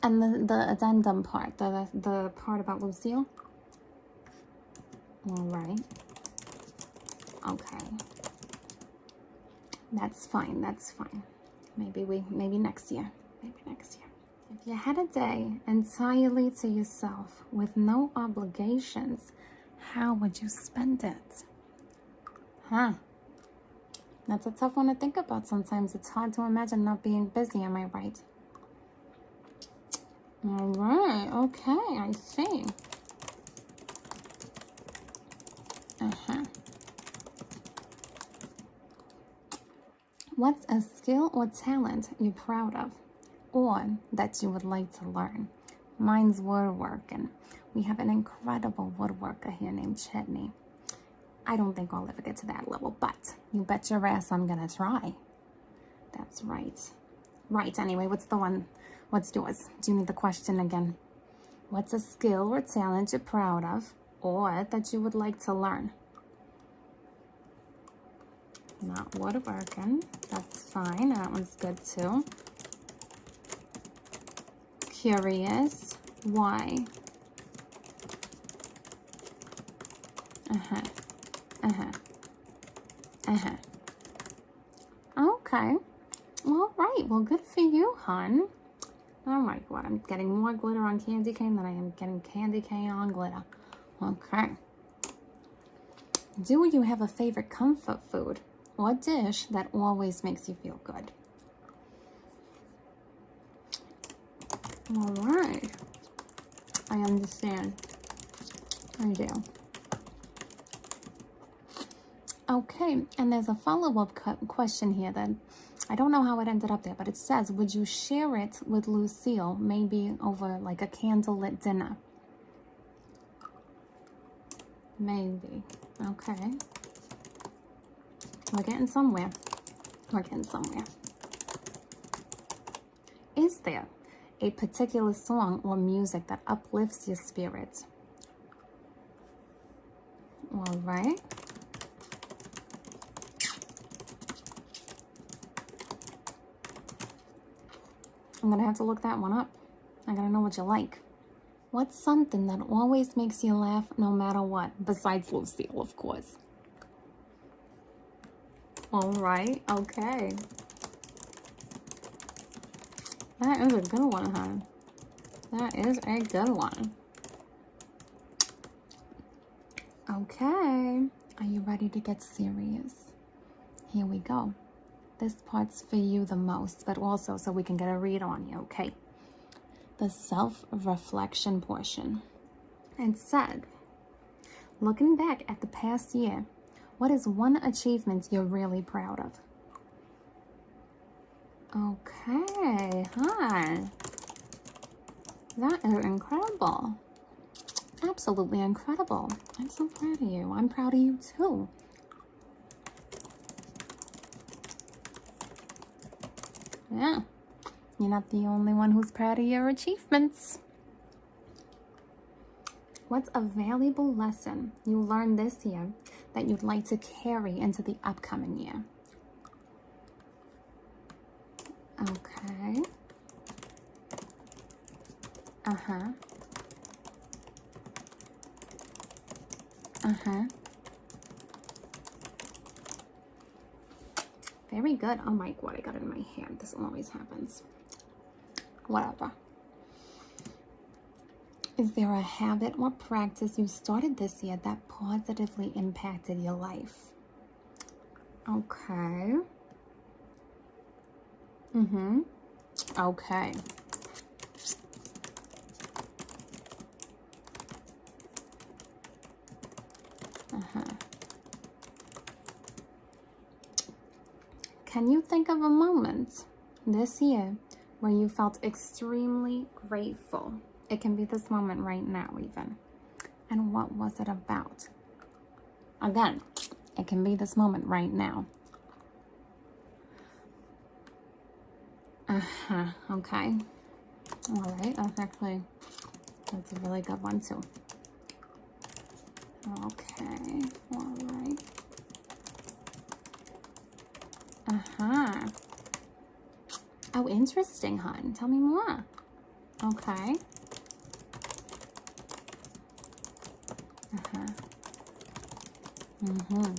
And the addendum part, the part about Lucille? All right. Okay. That's fine, that's fine. Maybe next year. Maybe next year. If you had a day entirely to yourself with no obligations, how would you spend it? That's a tough one to think about sometimes. It's hard to imagine not being busy, am I right? All right, okay, I see. What's a skill or talent you're proud of or that you would like to learn? Mine's woodworking. We have an incredible woodworker here named Chetney. I don't think I'll ever get to that level, but you bet your ass I'm gonna try. That's right. Right, anyway, what's yours? Do you need the question again? What's a skill or talent you're proud of or that you would like to learn? Not woodworking. That's fine. That one's good too. Curious. Why? Okay. All right. Well, good for you, hon. Oh my God. I'm getting more glitter on candy cane than I am getting candy cane on glitter. Okay. Do you have a favorite comfort food or dish that always makes you feel good? All right. I understand. I do. Okay, and there's a follow-up question here that I don't know how it ended up there, but it says, would you share it with Lucille, maybe over like a candlelit dinner? Maybe. Okay. We're getting somewhere. We're getting somewhere. Is there a particular song or music that uplifts your spirit? All right. I'm gonna have to look that one up. I gotta know what you like. What's something that always makes you laugh no matter what? Besides Lucille, of course. All right, okay. That is a good one, hon. That is a good one. Okay, are you ready to get serious? Here we go. This part's for you the most, but also so we can get a read on you, okay? The self-reflection portion. It said, looking back at the past year, what is one achievement you're really proud of? Okay, huh? That is incredible. Absolutely incredible. I'm so proud of you. I'm proud of you too. Yeah. You're not the only one who's proud of your achievements. What's a valuable lesson you learned this year that you'd like to carry into the upcoming year? Okay. Uh-huh. Uh-huh. Very good. Oh my God, I got it in my hand. This always happens. Whatever. Is there a habit or practice you started this year that positively impacted your life? Okay. Mm-hmm. Okay. Uh-huh. Can you think of a moment this year where you felt extremely grateful? It can be this moment right now even. And what was it about? Again, it can be this moment right now. Uh-huh, okay. All right, that's a really good one too. Okay, all right. Uh-huh. Oh, interesting, hon. Tell me more. Okay. Uh-huh. Mm-hmm.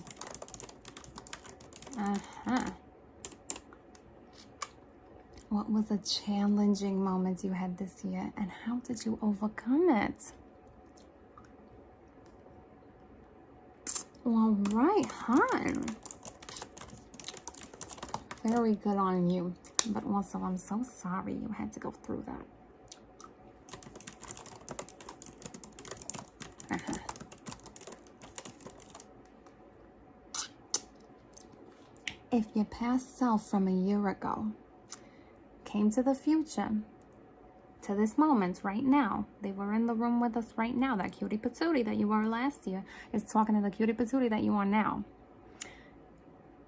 Uh-huh. What was a challenging moment you had this year, and how did you overcome it? All right, hon. Very good on you. But also, I'm so sorry you had to go through that. Uh-huh. If your past self from a year ago came to the future, to this moment right now, they were in the room with us right now, that cutie patootie that you were last year is talking to the cutie patootie that you are now.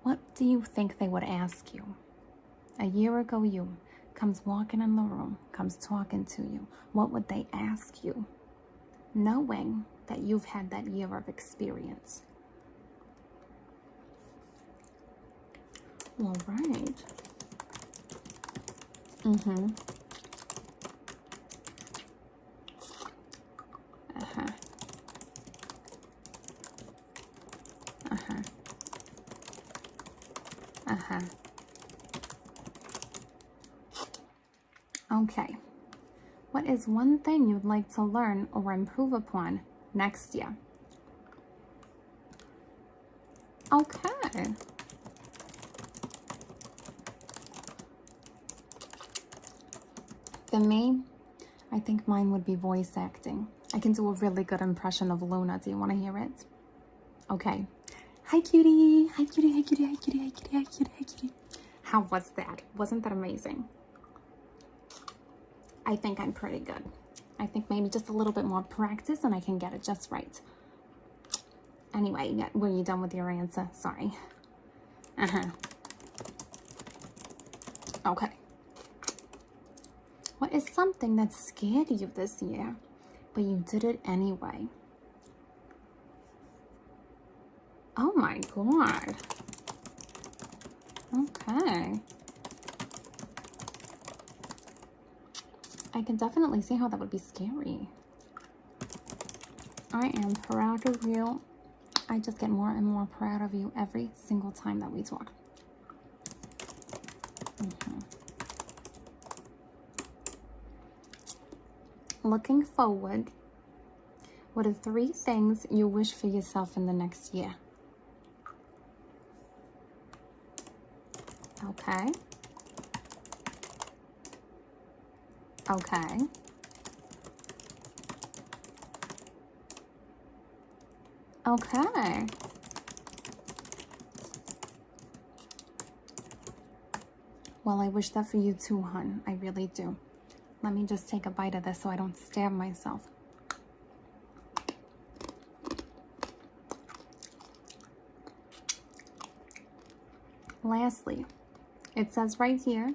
What do you think they would ask you? A year ago you comes walking in the room, comes talking to you. What would they ask you? Knowing that you've had that year of experience. All right. Mm-hmm. Uh-huh. Uh-huh. Uh-huh. Okay. What is one thing you'd like to learn or improve upon next year? Okay. For me, I think mine would be voice acting. I can do a really good impression of Luna. Do you want to hear it? Okay. Hi, cutie. Hi, cutie. Hi, cutie. Hi, cutie. Hi, cutie. Hi, cutie. Hi, cutie. How was that? Wasn't that amazing? I think I'm pretty good. I think maybe just a little bit more practice and I can get it just right. Anyway, were you done with your answer? Sorry. Uh-huh. Okay. What is something that scared you this year, but you did it anyway? Oh my God. Okay. I can definitely see how that would be scary. I am proud of you. I just get more and more proud of you every single time that we talk. Mm-hmm. Looking forward, what are 3 things you wish for yourself in the next year? Okay. Okay. Okay. Well, I wish that for you too, hon. I really do. Let me just take a bite of this so I don't stab myself. Lastly, it says right here,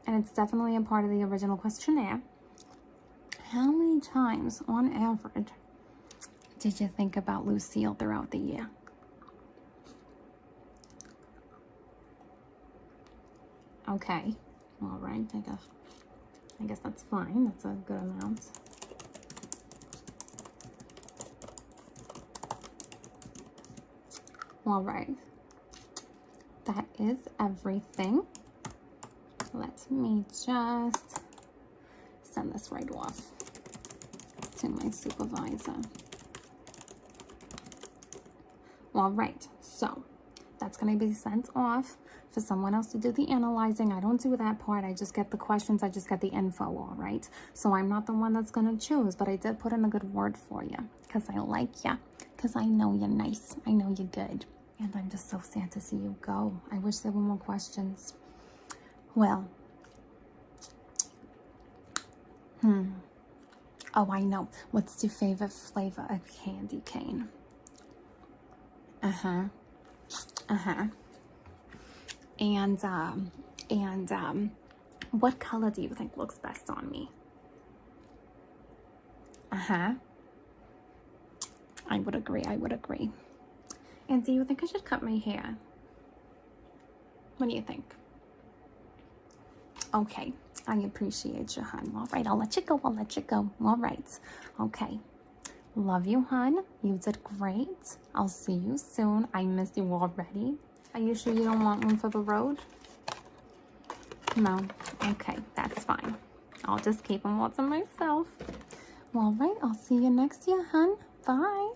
and it's definitely a part of the original questionnaire, how many times on average did you think about Lucille throughout the year? Okay, all right, I guess that's fine. That's a good amount. All right, that is everything. Let me just send this right off to my supervisor. All right, so that's going to be sent off for someone else to do the analyzing. I don't do that part. I just get the questions. I just get the info, all right? So I'm not the one that's going to choose, but I did put in a good word for you because I like you, because I know you're nice. I know you're good. And I'm just so sad to see you go. I wish there were more questions. Well, oh, I know. What's your favorite flavor of candy cane? Uh-huh. And what color do you think looks best on me? I would agree. And do you think I should cut my hair? What do you think? Okay, I appreciate you, hon. All right, I'll let you go. All right. Okay. Love you, hon. You did great. I'll see you soon. I miss you already. Are you sure you don't want one for the road? No? Okay, that's fine. I'll just keep them all to myself. All right, I'll see you next year, hon. Bye.